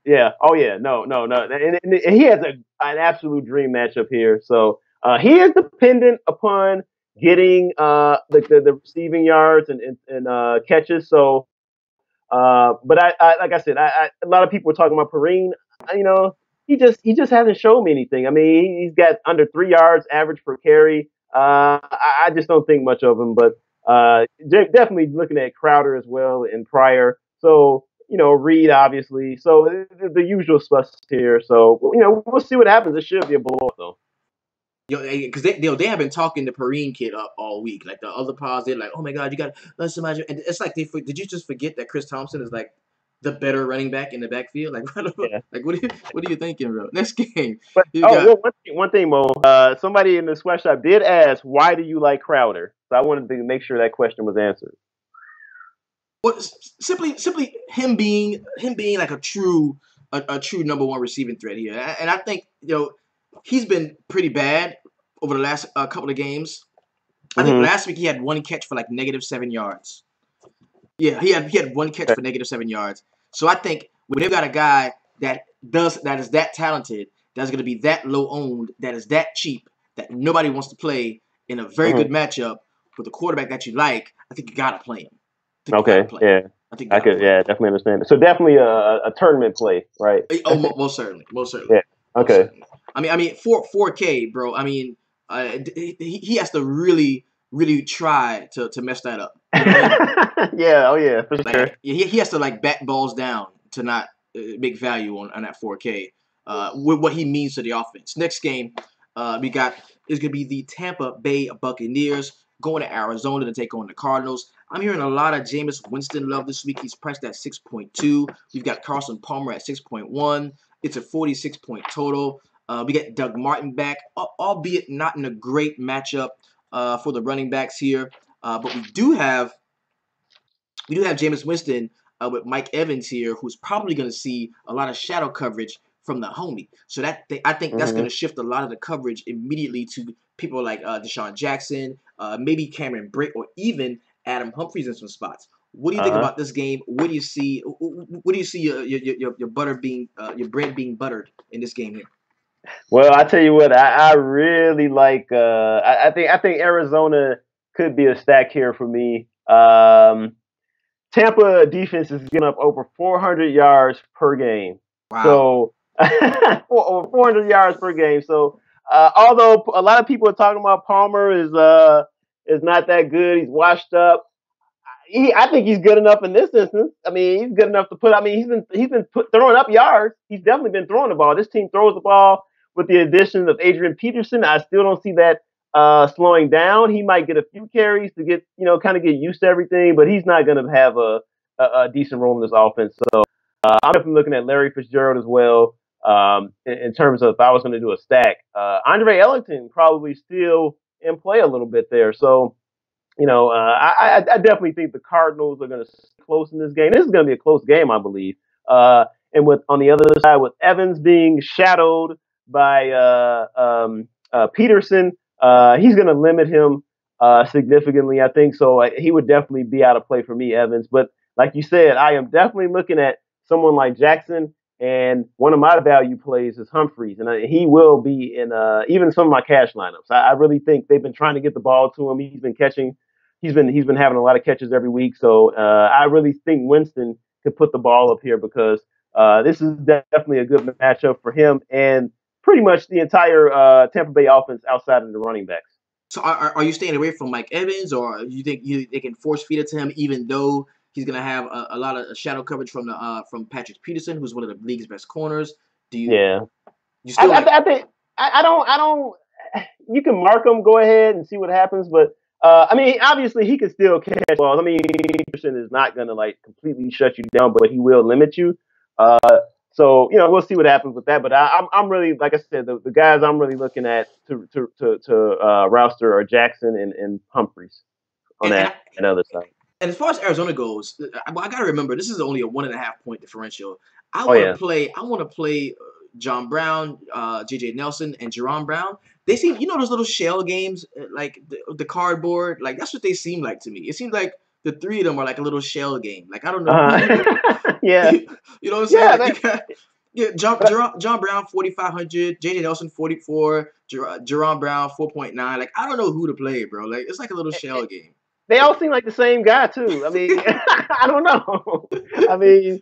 yeah, oh yeah, no, and he has an absolute dream matchup here. So he is dependent upon getting the receiving yards and catches. So, but I like I said, a lot of people were talking about Perrine. You know, he just hasn't shown me anything. I mean, he's got under 3 yards average per carry. I just don't think much of him, but definitely looking at Crowder as well and Pryor. So Reed obviously. So the usual suspects here. So we'll see what happens. It should be a blowout though. Yo, because they have been talking the Perrine kid up all week. Like the other pods, they're like, "Oh my God, you got to let somebody." And it's like did you just forget that Chris Thompson is like the better running back in the backfield? Like, Yeah. what are you thinking, bro? Next game, But you got one thing, Mo. Somebody in the sweatshop did ask, "Why do you like Crowder?" So I wanted to make sure that question was answered. what simply him being like a true number one receiving threat here. And I think he's been pretty bad over the last couple of games. I think Hmm. last week he had one catch for like -7 yards. Yeah, he had one catch for -7 yards. So I think when they've got a guy that is that talented, that's going to be that low owned, that is that cheap, that nobody wants to play in a very good Hmm. matchup with a quarterback that you like, I think you gotta play him. I think you gotta Okay. play him. Yeah. I think you I gotta could. play him. Yeah. Definitely understand it. So definitely a tournament play, right? Oh, most certainly, most certainly, Yeah. most Okay. certainly. I mean, 4K, bro. I mean, he has to really try to mess that up. You know what I mean? Yeah. Oh yeah. For sure. Like he has to like bat balls down to not make value on that 4K. With what he means to the offense. Next game, we got is gonna be the Tampa Bay Buccaneers going to Arizona to take on the Cardinals. I'm hearing a lot of Jameis Winston love this week. He's priced at 6.2. We've got Carson Palmer at 6.1. It's a 46-point total. We get Doug Martin back, albeit not in a great matchup for the running backs here. But we do have Jameis Winston with Mike Evans here, who's probably going to see a lot of shadow coverage from the homie. So I think that's going Hmm. to shift a lot of the coverage immediately to people like Deshaun Jackson, maybe Cameron Brate, or even Adam Humphries in some spots. What do you Uh think huh. about this game? What do you see? What do you see your butter being your bread being buttered in this game here? Well, I tell you what, I really like. I think Arizona could be a stack here for me. Tampa defense is giving up over 400 yards per game. Wow. So over 400 yards per game. So although a lot of people are talking about Palmer is not that good, he's washed up. I think he's good enough in this instance. I mean, he's good enough to put. I mean, he's been throwing up yards. He's definitely been throwing the ball. This team throws the ball with the addition of Adrian Peterson. I still don't see that slowing down. He might get a few carries to get kind of get used to everything, but he's not going to have a decent role in this offense. So I'm definitely looking at Larry Fitzgerald as well. In terms of if I was going to do a stack, Andre Ellington probably still in play a little bit there. So I definitely think the Cardinals are going to stay close in this game. This is going to be a close game, I believe. And with on the other side, with Evans being shadowed by Peterson, he's going to limit him significantly. I think so. He would definitely be out of play for me, Evans. But like you said, I am definitely looking at someone like Jackson. And one of my value plays is Humphreys, and he will be in even some of my cash lineups. I really think they've been trying to get the ball to him. He's been catching he's been having a lot of catches every week. So I really think Winston could put the ball up here because this is definitely a good matchup for him and pretty much the entire Tampa Bay offense outside of the running backs. So are you staying away from Mike Evans, or you think they can force feed it to him, even though he's gonna have a lot of shadow coverage from Patrick Peterson, who's one of the league's best corners? Do Yeah, you I, still like? I, I think I don't. You can mark them, go ahead and see what happens, but I mean, obviously he can still catch balls. I mean, Peterson is not going to like completely shut you down, but he will limit you. Uh, so we'll see what happens with that. But I'm really, like I said, the guys I'm really looking at to roster are Jackson and Humphreys on And that other side. And as far as Arizona goes, I got to remember this is only a 1.5 point differential. I Oh want to yeah. play. I want to play John Brown, J.J. Nelson, and Jerron Brown. They seem, those little shell games, like the cardboard. Like that's what they seem like to me. It seems like the three of them are like a little shell game. Like I don't know. Yeah. You know what I'm saying? Yeah. Like, John Brown 4,500, J.J. Nelson 44, Jerron Brown 4.9. Like I don't know who to play, bro. Like it's like a little shell game. They all seem like the same guy too. I mean, I don't know. I mean,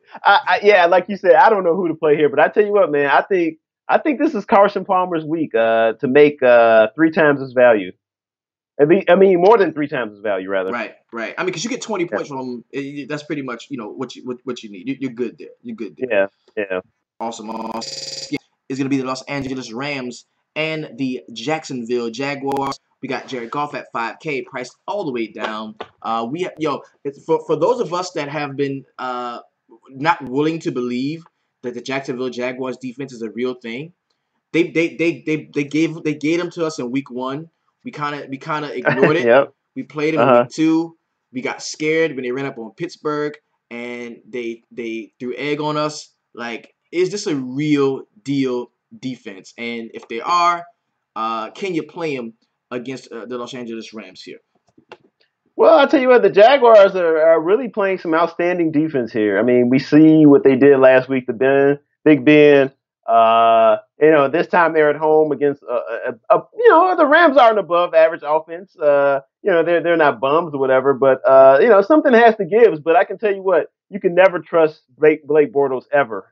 yeah, like you said, I don't know who to play here, but I tell you what, man, I think this is Carson Palmer's week to make 3 times his value. I mean, more than 3 times his value, rather. Right. I mean, because you get 20 points from him, that's pretty much what you need. You're good there. You're good there. Yeah. Awesome. Is going to be the Los Angeles Rams and the Jacksonville Jaguars. We got Jared Goff at $5K, priced all the way down. For those of us that have been not willing to believe that the Jacksonville Jaguars defense is a real thing, they gave them to us in week 1. We kind of ignored it. Yep. We played them in week 2. We got scared when they ran up on Pittsburgh and they threw egg on us. Like, is this a real deal defense? And if they are, can you play them against the Los Angeles Rams here? Well, I'll tell you what, the Jaguars are really playing some outstanding defense here. I mean, we see what they did last week, Big Ben. This time they're at home against, the Rams are an above average offense. They're not bums or whatever, but, something has to give. But I can tell you what, you can never trust Blake Bortles ever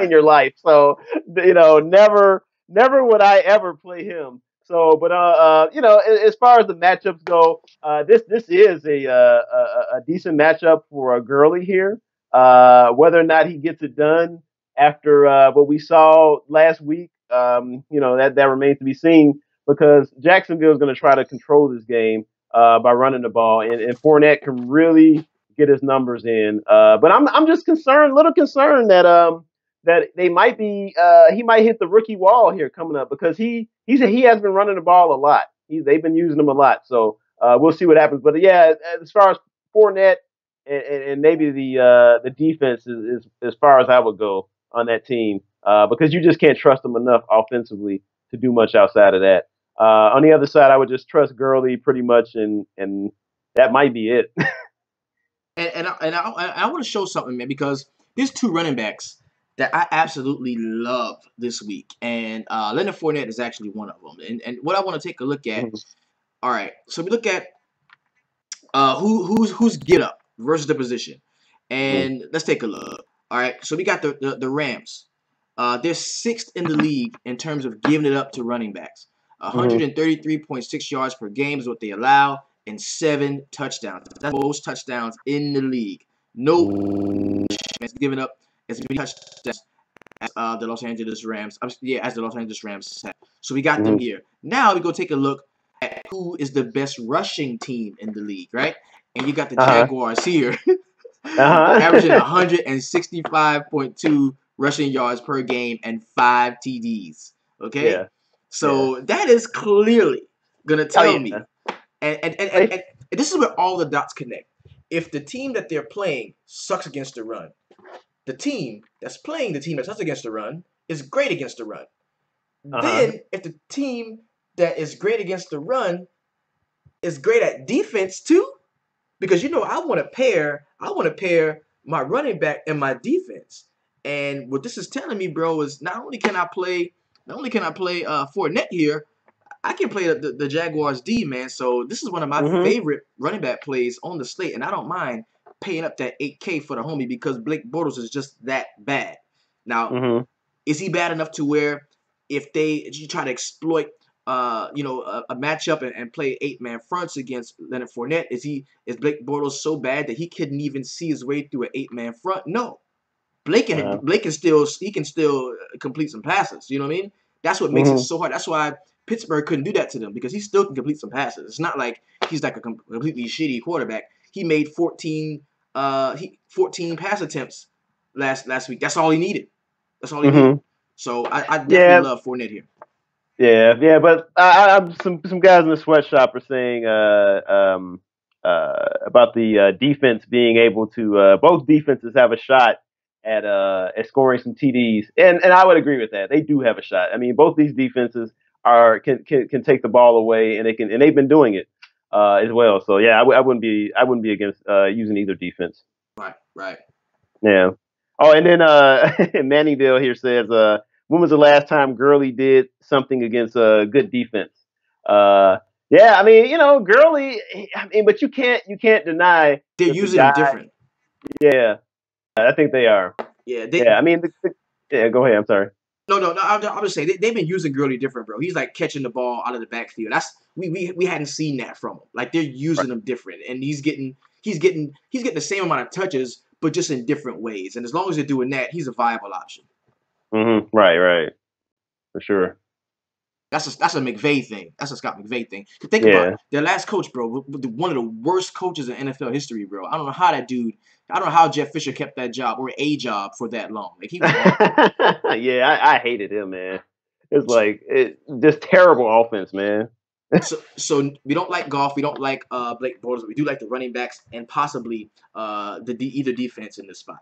in your life. So, never would I ever play him. So, but as far as the matchups go, this is a decent matchup for Gurley here. Whether or not he gets it done after what we saw last week, that remains to be seen because Jacksonville is going to try to control this game by running the ball, and Fournette can really get his numbers in. But I'm just a little concerned that they might be he might hit the rookie wall here coming up because he has been running the ball a lot. They've been using him a lot, so we'll see what happens. But yeah, as far as Fournette and maybe the defense is as far as I would go on that team because you just can't trust them enough offensively to do much outside of that. On the other side, I would just trust Gurley pretty much, and that might be it. and I want to show something, man, because there's 2 running backs that I absolutely love this week, and Leonard Fournette is actually one of them. And what I want to take a look at. All right, so we look at who's get up versus the position, and let's take a look. All right, so we got the Rams. They're 6th in the league in terms of giving it up to running backs. 133.6 yards per game is what they allow, and 7 touchdowns. That's most touchdowns in the league. No is giving up as many touchdowns as the Los Angeles Rams. As the Los Angeles Rams have. So we got them here. Now we go take a look at who is the best rushing team in the league, right? And you got the Jaguars here, averaging 165.2 rushing yards per game and 5 TDs. Okay, so that is clearly gonna tell me, and this is where all the dots connect. If the team that they're playing sucks against the run, the team that's playing the team that sucks against the run is great against the run. Then, if the team that is great against the run is great at defense too, because I want to pair my running back and my defense. And what this is telling me, bro, is not only can I play Fournette here, I can play the Jaguars D, man. So this is one of my favorite running back plays on the slate, and I don't mind paying up that $8K for the homie because Blake Bortles is just that bad. Now, is he bad enough to where if you try to exploit a matchup and play 8-man fronts against Leonard Fournette, is Blake Bortles so bad that he couldn't even see his way through an 8-man front? No. Blake can still complete some passes. You know what I mean? That's what makes it so hard. That's why Pittsburgh couldn't do that to them because he still can complete some passes. It's not like he's like a completely shitty quarterback. He made 14 pass attempts last week. That's all he needed. That's all he needed. So I definitely love Fournette here. Yeah, but some guys in the sweatshop are saying about the defense being able to both defenses have a shot at scoring some TDs, and I would agree with that. They do have a shot. I mean, both these defenses can take the ball away, and they've been doing it as well. So yeah, I wouldn't be against using either defense. Right. Yeah. Oh, and then Mannyville here says, when was the last time Gurley did something against a good defense? Yeah, I mean, Gurley. I mean, but you can't deny they're using him different. Yeah, I think they are. Yeah, I mean, yeah. Go ahead. I'm sorry. No. I'm just saying they've been using Gurley different, bro. He's like catching the ball out of the backfield. We hadn't seen that from him. Like they're using him different, and he's getting the same amount of touches, but just in different ways. And as long as they're doing that, he's a viable option. Right. For sure. That's a McVay thing. That's a Scott McVay thing. Think about it. Their last coach, bro, one of the worst coaches in NFL history, bro. I don't know how Jeff Fisher kept that job or a job for that long. Like he was Yeah, I hated him, man. It's like just terrible offense, man. So we don't like Goff. We don't like Blake Bortles. But we do like the running backs and possibly either defense in this spot.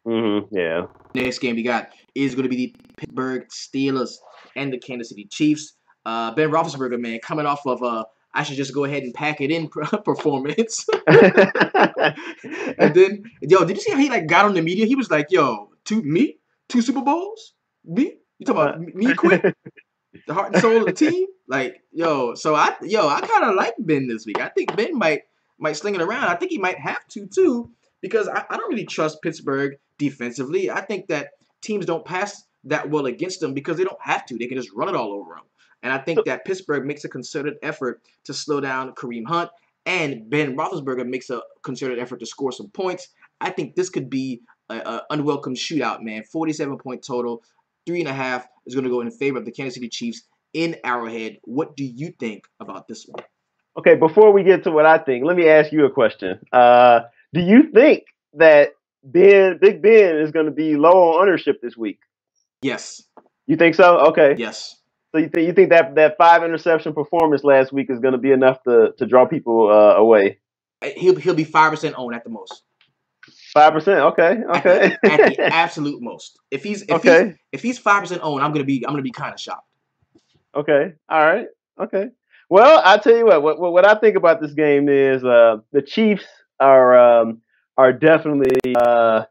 Yeah. Next game we got is going to be the Pittsburgh Steelers and the Kansas City Chiefs. Ben Roethlisberger, man, coming off of I should just go ahead and pack it in performance. And then, did you see how he got on the media? He was like, "Yo, two Super Bowls, me? You talking about me quit? The heart and soul of the team? Like, so I kind of like Ben this week. I think Ben might sling it around. I think he might have to too because I don't really trust Pittsburgh defensively. I think that teams don't pass that well against them because they don't have to. They can just run it all over them. And I think that Pittsburgh makes a concerted effort to slow down Kareem Hunt, and Ben Roethlisberger makes a concerted effort to score some points. I think this could be an unwelcome shootout, man. 47-point total, 3.5 is going to go in favor of the Kansas City Chiefs in Arrowhead. What do you think about this one? Okay, before we get to what I think, let me ask you a question. Do you think that Big Ben is going to be low on ownership this week? Yes. You think so? Okay. Yes. So you think that 5 interception performance last week is going to be enough to draw people away? He'll be 5% owned at the most. 5%. Okay. At the absolute most. If he's 5% owned, I'm gonna be kind of shocked. Okay. All right. Okay. Well, I tell you what I think about this game is the Chiefs are definitely. I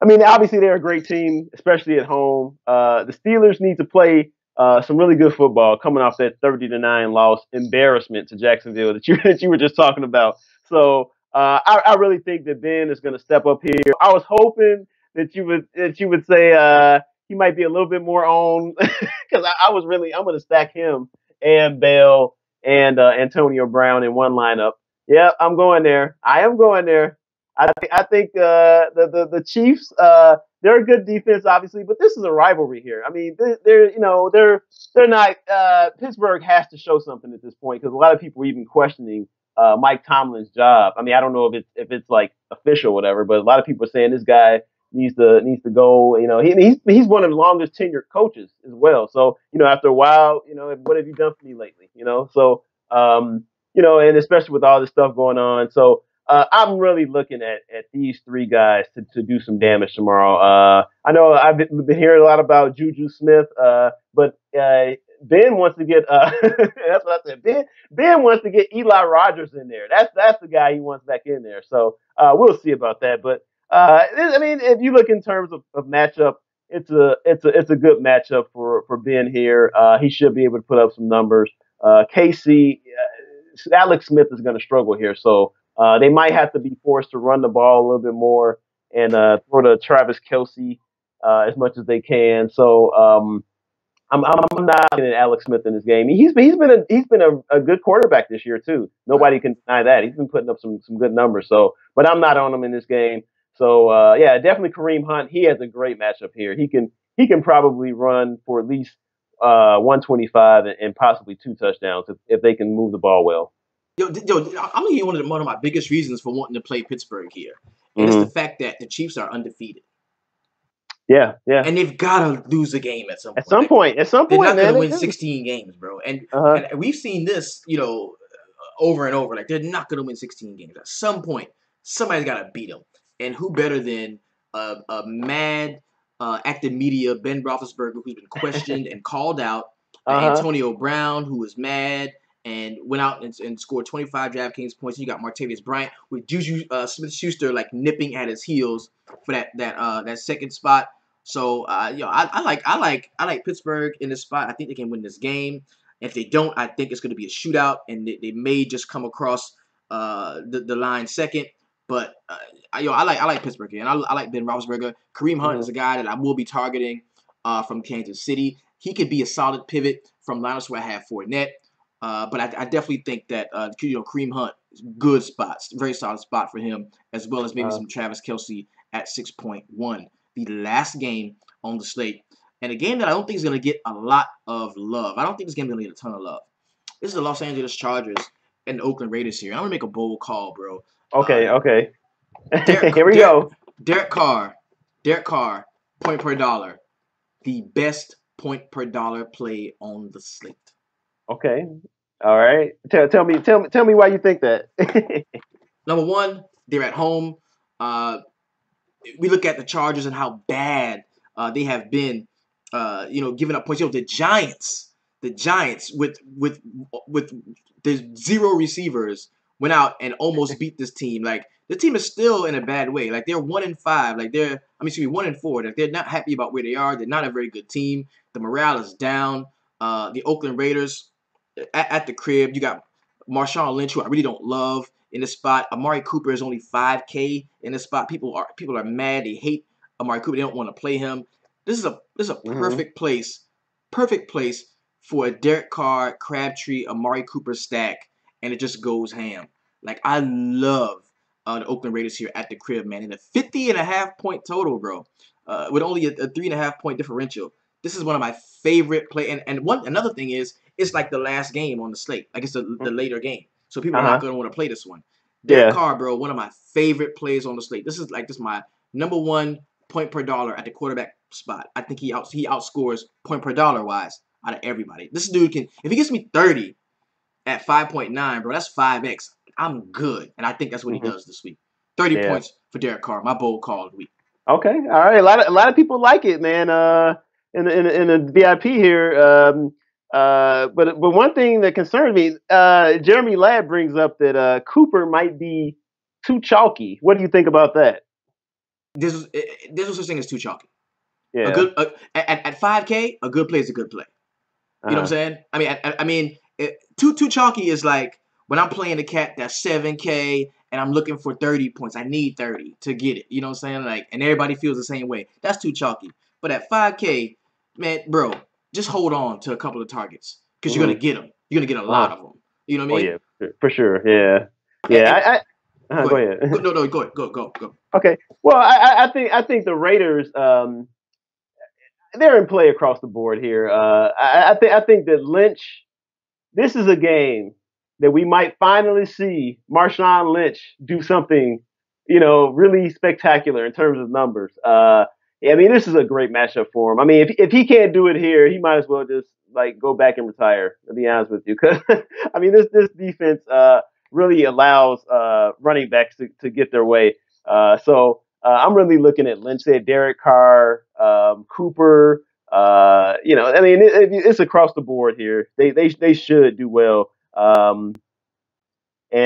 mean, obviously they're a great team, especially at home. The Steelers need to play some really good football, coming off that 30-9 loss embarrassment to Jacksonville that you were just talking about. So I really think that Ben is going to step up here. I was hoping that you would say he might be a little bit more on because I'm going to stack him and Bell and Antonio Brown in one lineup. Yeah, I'm going there. I am going there. I think the Chiefs they're a good defense, obviously, but this is a rivalry here. I mean, they're not. Pittsburgh has to show something at this point because a lot of people are even questioning Mike Tomlin's job. I mean, I don't know if it's like official or whatever, but a lot of people are saying this guy needs to go. You know, he's one of the longest tenured coaches as well. So after a while, what have you done for me lately? So and especially with all this stuff going on, so. I'm really looking at these three guys to do some damage tomorrow. I know I've been hearing a lot about Juju Smith, but Ben wants to get that's what I said. Ben wants to get Eli Rogers in there. That's the guy he wants back in there. So we'll see about that. But I mean, if you look in terms of matchup, it's a good matchup for Ben here. He should be able to put up some numbers. KC, Alex Smith is going to struggle here, so. They might have to be forced to run the ball a little bit more and throw to Travis Kelce as much as they can. So I'm not looking at Alex Smith in this game. He's been a good quarterback this year too. Nobody can deny that. He's been putting up some good numbers. So, but I'm not on him in this game. So yeah, definitely Kareem Hunt. He has a great matchup here. He can probably run for at least 125 and possibly 2 touchdowns if they can move the ball well. I'm gonna give you one of my biggest reasons for wanting to play Pittsburgh here, and Mm-hmm. it's the fact that the Chiefs are undefeated. Yeah. And they've got to lose a game at some point. At some point, they're not going to win 16 games, bro. And we've seen this, over and over. Like, they're not going to win 16 games. At some point, somebody's got to beat them. And who better than a mad active media, Ben Roethlisberger, who's been questioned and called out, Antonio Brown, who was mad and went out and scored 25 DraftKings points. You got Martavis Bryant with Juju Smith-Schuster like nipping at his heels for that second spot. So I like Pittsburgh in this spot. I think they can win this game. If they don't, I think it's going to be a shootout, and they may just come across the line second. But I like Pittsburgh here, and I like Ben Roethlisberger. Kareem Hunt is a guy that I will be targeting from Kansas City. He could be a solid pivot from lineups where I have Fournette. But I definitely think that Kareem Hunt is good spots, very solid spot for him, as well as maybe some Travis Kelce at 6.1. The last game on the slate, and a game that I don't think is going to get a lot of love. I don't think this game is going to get a ton of love. This is the Los Angeles Chargers and the Oakland Raiders here. I'm going to make a bold call, bro. Okay. Here we go. Derek Carr, point per dollar. The best point per dollar play on the slate. Okay. All right. Tell me why you think that. Number one, they're at home. We look at the Chargers and how bad they have been, giving up points. The Giants with the 0 receivers went out and almost beat this team. Like, the team is still in a bad way. Like, they're 1-5. Like, 1-4. Like, they're not happy about where they are. They're not a very good team. The morale is down. The Oakland Raiders at the crib. You got Marshawn Lynch, who I really don't love in this spot. Amari Cooper is only $5K in this spot. People are mad. They hate Amari Cooper. They don't want to play him. This is a perfect place for a Derek Carr, Crabtree, Amari Cooper stack, and it just goes ham. Like, I love the Oakland Raiders here at the crib, man. In a 50.5 point total, bro, with only a 3.5 point differential. This is one of my favorite play. And another thing is, it's like the last game on the slate. Like, it's the later game. So people are not going to want to play this one. Derek Carr, bro, one of my favorite plays on the slate. This is my number one point per dollar at the quarterback spot. I think he outscores point per dollar wise out of everybody. This dude can, if he gets me 30 at 5.9, bro, that's 5x. I'm good. And I think that's what he does this week. 30 points for Derek Carr. My bold call of the week. Okay. All right. A lot of people like it, man. In the VIP here. But one thing that concerns me, Jeremy Ladd brings up that Cooper might be too chalky. What do you think about that? There's no such thing as too chalky. Yeah. At 5K, a good play is a good play. You know what I'm saying? I mean, too chalky is like when I'm playing a cat that's 7K and I'm looking for 30 points. I need 30 to get it. You know what I'm saying? Like, and everybody feels the same way. That's too chalky. But at 5K, man, bro, just hold on to a couple of targets because you're gonna get them. You're gonna get a lot of them. You know what I mean? Oh yeah, for sure. Yeah. Yeah. Go ahead. No, go. Okay. Well, I think the Raiders, they're in play across the board here. I think that Lynch. This is a game that we might finally see Marshawn Lynch do something, really spectacular in terms of numbers. This is a great matchup for him. I mean, if he can't do it here, he might as well just go back and retire. To be honest with you, because this defense really allows running backs to get their way. So I'm really looking at Lynch there, Derek Carr, Cooper. It's across the board here. They should do well. And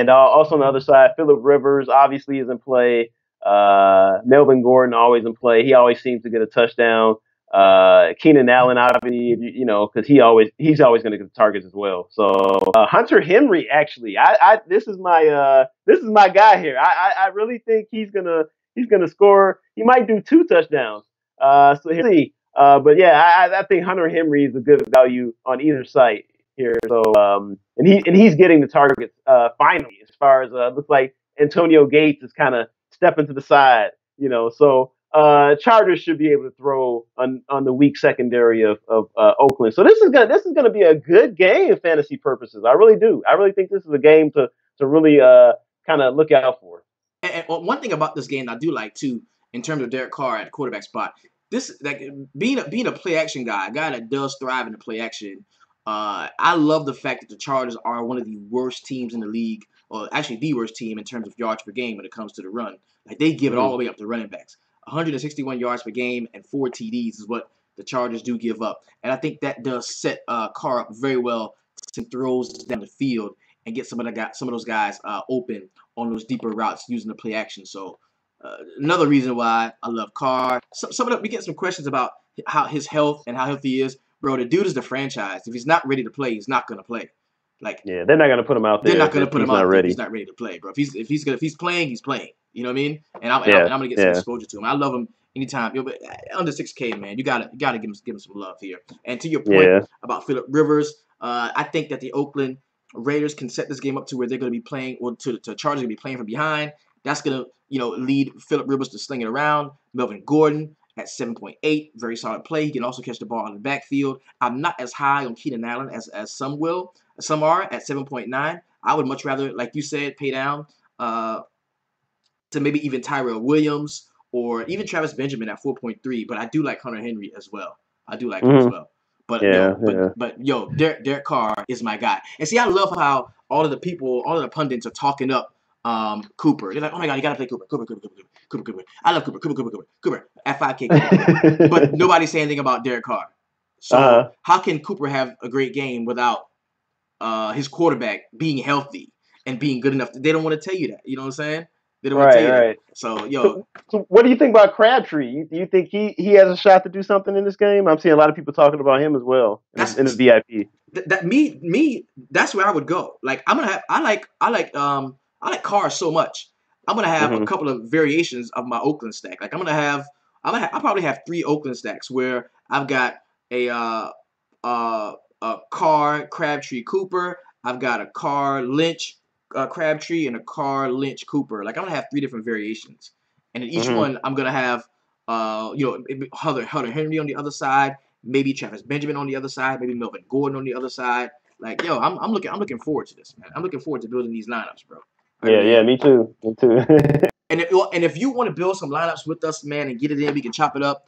also on the other side, Phillip Rivers obviously is in play. Melvin Gordon always in play. He always seems to get a touchdown. Keenan Allen, obviously, because he's always going to get the targets as well. So Hunter Henry, actually, this is my guy here. I really think he's gonna score. He might do 2 touchdowns. So we'll see. But yeah, I think Hunter Henry is a good value on either site here. So and he's getting the targets finally. As far as looks like Antonio Gates is kind of stepping to the side. So Chargers should be able to throw on the weak secondary of Oakland. So this is gonna be a good game fantasy purposes. I really do. I really think this is a game to really kind of look out for. And one thing about this game I do like too, in terms of Derek Carr at quarterback spot, this like being a play action guy, a guy that does thrive in the play action. I love the fact that the Chargers are one of the worst teams in the league, or actually the worst team in terms of yards per game when it comes to the run. Like they give it all the way up to running backs. 161 yards per game and 4 TDs is what the Chargers do give up, and I think that does set Carr up very well to throws down the field and get some of those guys open on those deeper routes using the play action. So another reason why I love Carr. We get some questions about how his health and how healthy he is. Bro, the dude is the franchise. If he's not ready to play, he's not gonna play. Like, yeah, they're not gonna put him out there. They're not gonna put him out there if ready. he's not ready to play, bro. If he's playing, he's playing. You know what I mean? And I'm gonna get some exposure to him. I love him anytime. But under 6K, man, you gotta give him some love here. And to your point about Phillip Rivers, I think that the Oakland Raiders can set this game up to where they're gonna be playing, or to Chargers gonna be playing from behind. That's gonna lead Phillip Rivers to sling it around. Melvin Gordon at 7.8, very solid play. He can also catch the ball in the backfield. I'm not as high on Keenan Allen as some will. Some are at 7.9. I would much rather, like you said, pay down to maybe even Tyrell Williams or even Travis Benjamin at 4.3. But I do like Hunter Henry as well. I do like him as well. But Derek Carr is my guy. And see, I love how all of the pundits are talking up Cooper. They're like, oh my God, you gotta play Cooper. I love Cooper at 5K. But nobody's saying anything about Derek Carr. So how can Cooper have a great game without his quarterback being healthy and being good enough? They don't want to tell you that. You know what I'm saying? They don't want to tell you that. So so what do you think about Crabtree? Do you think he has a shot to do something in this game? I'm seeing a lot of people talking about him as well in the VIP. That's where I would go. Like I like Carr so much. I'm gonna have a couple of variations of my Oakland stack. Like I'll probably have 3 Oakland stacks where I've got a Carr, Crabtree, Cooper. I've got a Carr, Lynch, Crabtree, and a Carr, Lynch, Cooper. Like I'm gonna have 3 different variations, and in each one I'm gonna have Hunter Henry on the other side, maybe Travis Benjamin on the other side, maybe Melvin Gordon on the other side. Like I'm looking forward to this, man. I'm looking forward to building these lineups, bro. Yeah, me too. And if you want to build some lineups with us, man, and get it in, we can chop it up.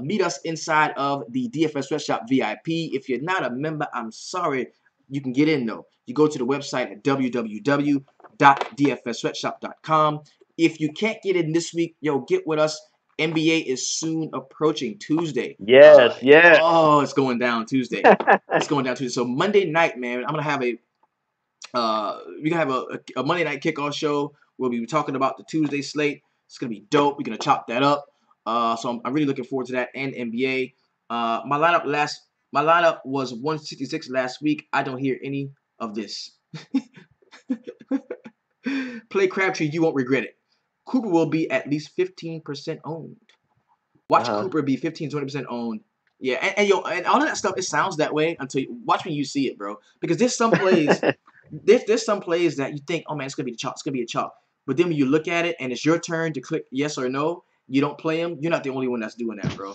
Meet us inside of the DFS Sweatshop VIP. If you're not a member, I'm sorry. You can get in, though. You go to the website at www.dfssweatshop.com. If you can't get in this week, get with us. NBA is soon approaching Tuesday. Yes. Oh, it's going down Tuesday. So Monday night, man, I'm going to have we're going to have a Monday night kickoff show. We'll be talking about the Tuesday slate. It's going to be dope. We're going to chop that up. So I'm really looking forward to that, and NBA. My lineup was 166 last week. I don't hear any of this. Play Crabtree, you won't regret it. Cooper will be at least 15% owned. Watch Cooper be 15-20% owned. Yeah, and all of that stuff, it sounds that way until watch when you see it, bro. Because there's some plays, there's some plays that you think, oh man, it's gonna be the chalk, it's gonna be a chalk. But then when you look at it and it's your turn to click yes or no, you don't play him. You're not the only one that's doing that, bro.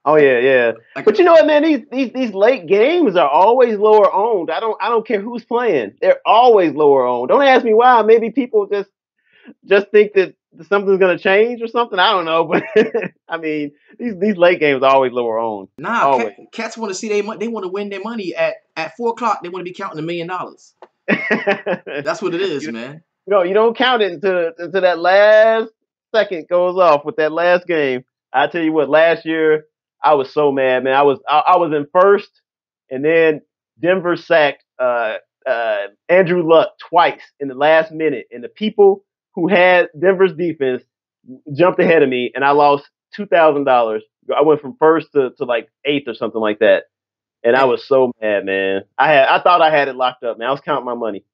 Oh yeah. But you know what, man? These late games are always lower owned. I don't care who's playing. They're always lower owned. Don't ask me why. Maybe people just think that something's gonna change or something. I don't know, but I mean, these late games are always lower owned. Nah, cats want to see they want to win their money at 4 o'clock. They want to be counting $1 million. That's what it is, man. You don't count it until that last second goes off with that last game. I tell you what, last year I was so mad, man. I was in first, and then Denver sacked Andrew Luck twice in the last minute, and the people who had Denver's defense jumped ahead of me, and I lost $2,000. I went from first to like 8th or something like that, and I was so mad, man. I thought I had it locked up, man. I was counting my money.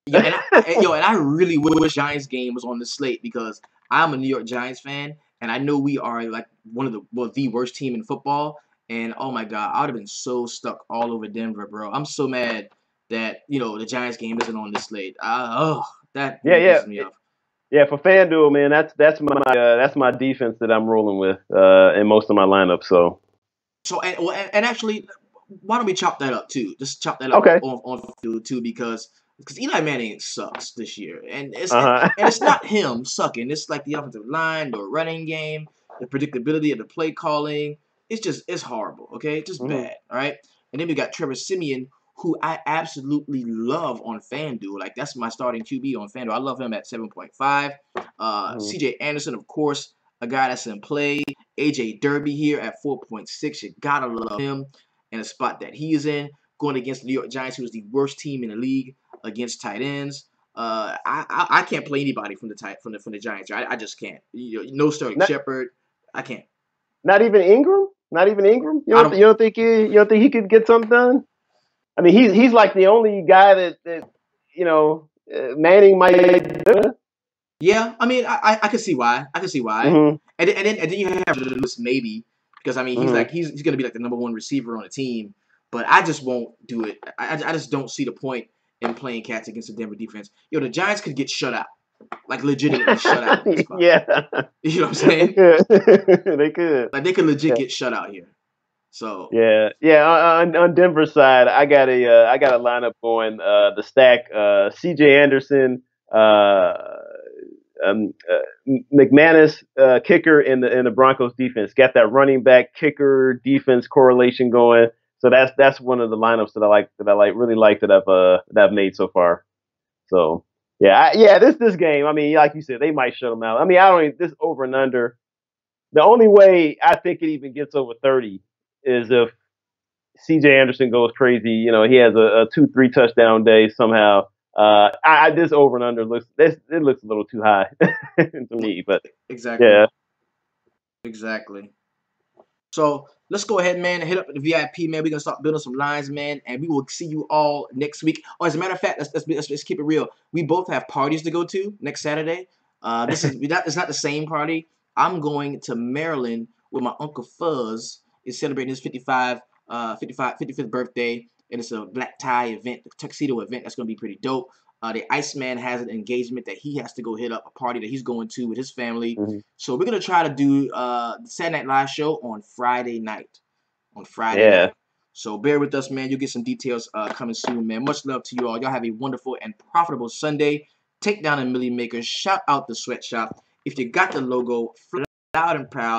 Yeah, and I really wish Giants game was on the slate because I'm a New York Giants fan, and I know we are like the worst team in football. And oh my God, I would have been so stuck all over Denver, bro. I'm so mad that the Giants game isn't on the slate. That pisses me off. Yeah, for FanDuel, man, that's my defense that I'm rolling with in most of my lineups. So So and actually, why don't we chop that up too? Just chop that up okay, on field too, because Eli Manning sucks this year, and uh it's not him sucking. It's like the offensive line, the running game, the predictability of the play calling. It's horrible. Okay, just huh. bad. All right, and then we got Trevor Siemian, who I absolutely love on FanDuel. Like that's my starting QB on FanDuel. I love him at 7.5. C.J. Anderson, of course, a guy that's in play. AJ Derby here at 4.6. You gotta love him in a spot that he is in, going against the New York Giants, who is the worst team in the league against tight ends. I can't play anybody from the Giants. I just can't. No Sterling Not Shepard. I can't. not even Ingram. Not even Ingram. I don't. You don't think he could get something done? I mean, he's like the only guy that Manning might. Yeah, I mean, I can see why. I can see why. Mm-hmm. And then you have Lewis maybe because I mean Mm-hmm. he's gonna be like the #1 receiver on the team, but I just won't do it. I just don't see the point in playing cats against the Denver defense. The Giants could get shut out, like legitimately shut out in this spot. Yeah, You know what I'm they saying? could. They could. Like they could legit Yeah, get shut out here. So yeah. On Denver's side, I got a lineup going. The stack: C.J. Anderson, uh, McManus, kicker in the Broncos defense. Got that running back kicker defense correlation going. So that's one of the lineups really like that I've made so far. So yeah, this game. I mean, like you said, they might shut them out. I mean, I don't even, this over and under. The only way I think it even gets over 30 is if C.J. Anderson goes crazy. He has a 2-3 touchdown day somehow. This over and under looks a little too high to me, but exactly, yeah, exactly. So let's go ahead, man, and hit up the VIP, man. We're gonna start building some lines, man, and we will see you all next week. Oh, as a matter of fact, let's keep it real. We both have parties to go to next Saturday. This is not it's not the same party. I'm going to Maryland with my Uncle Fuzz. Is celebrating his 55th birthday, and it's a black tie event, a tuxedo event. That's gonna be pretty dope. The Iceman has an engagement that he has to go hit up, a party that he's going to with his family. mm-hmm. So we're gonna try to do the Saturday Night Live show on Friday night. On Friday Yeah. night. So bear with us, man. You'll get some details coming soon, man. Much love to you all. Y'all have a wonderful and profitable Sunday. Take down a Millie Maker. Shout out the Sweatshop. If you got the logo, loud and proud.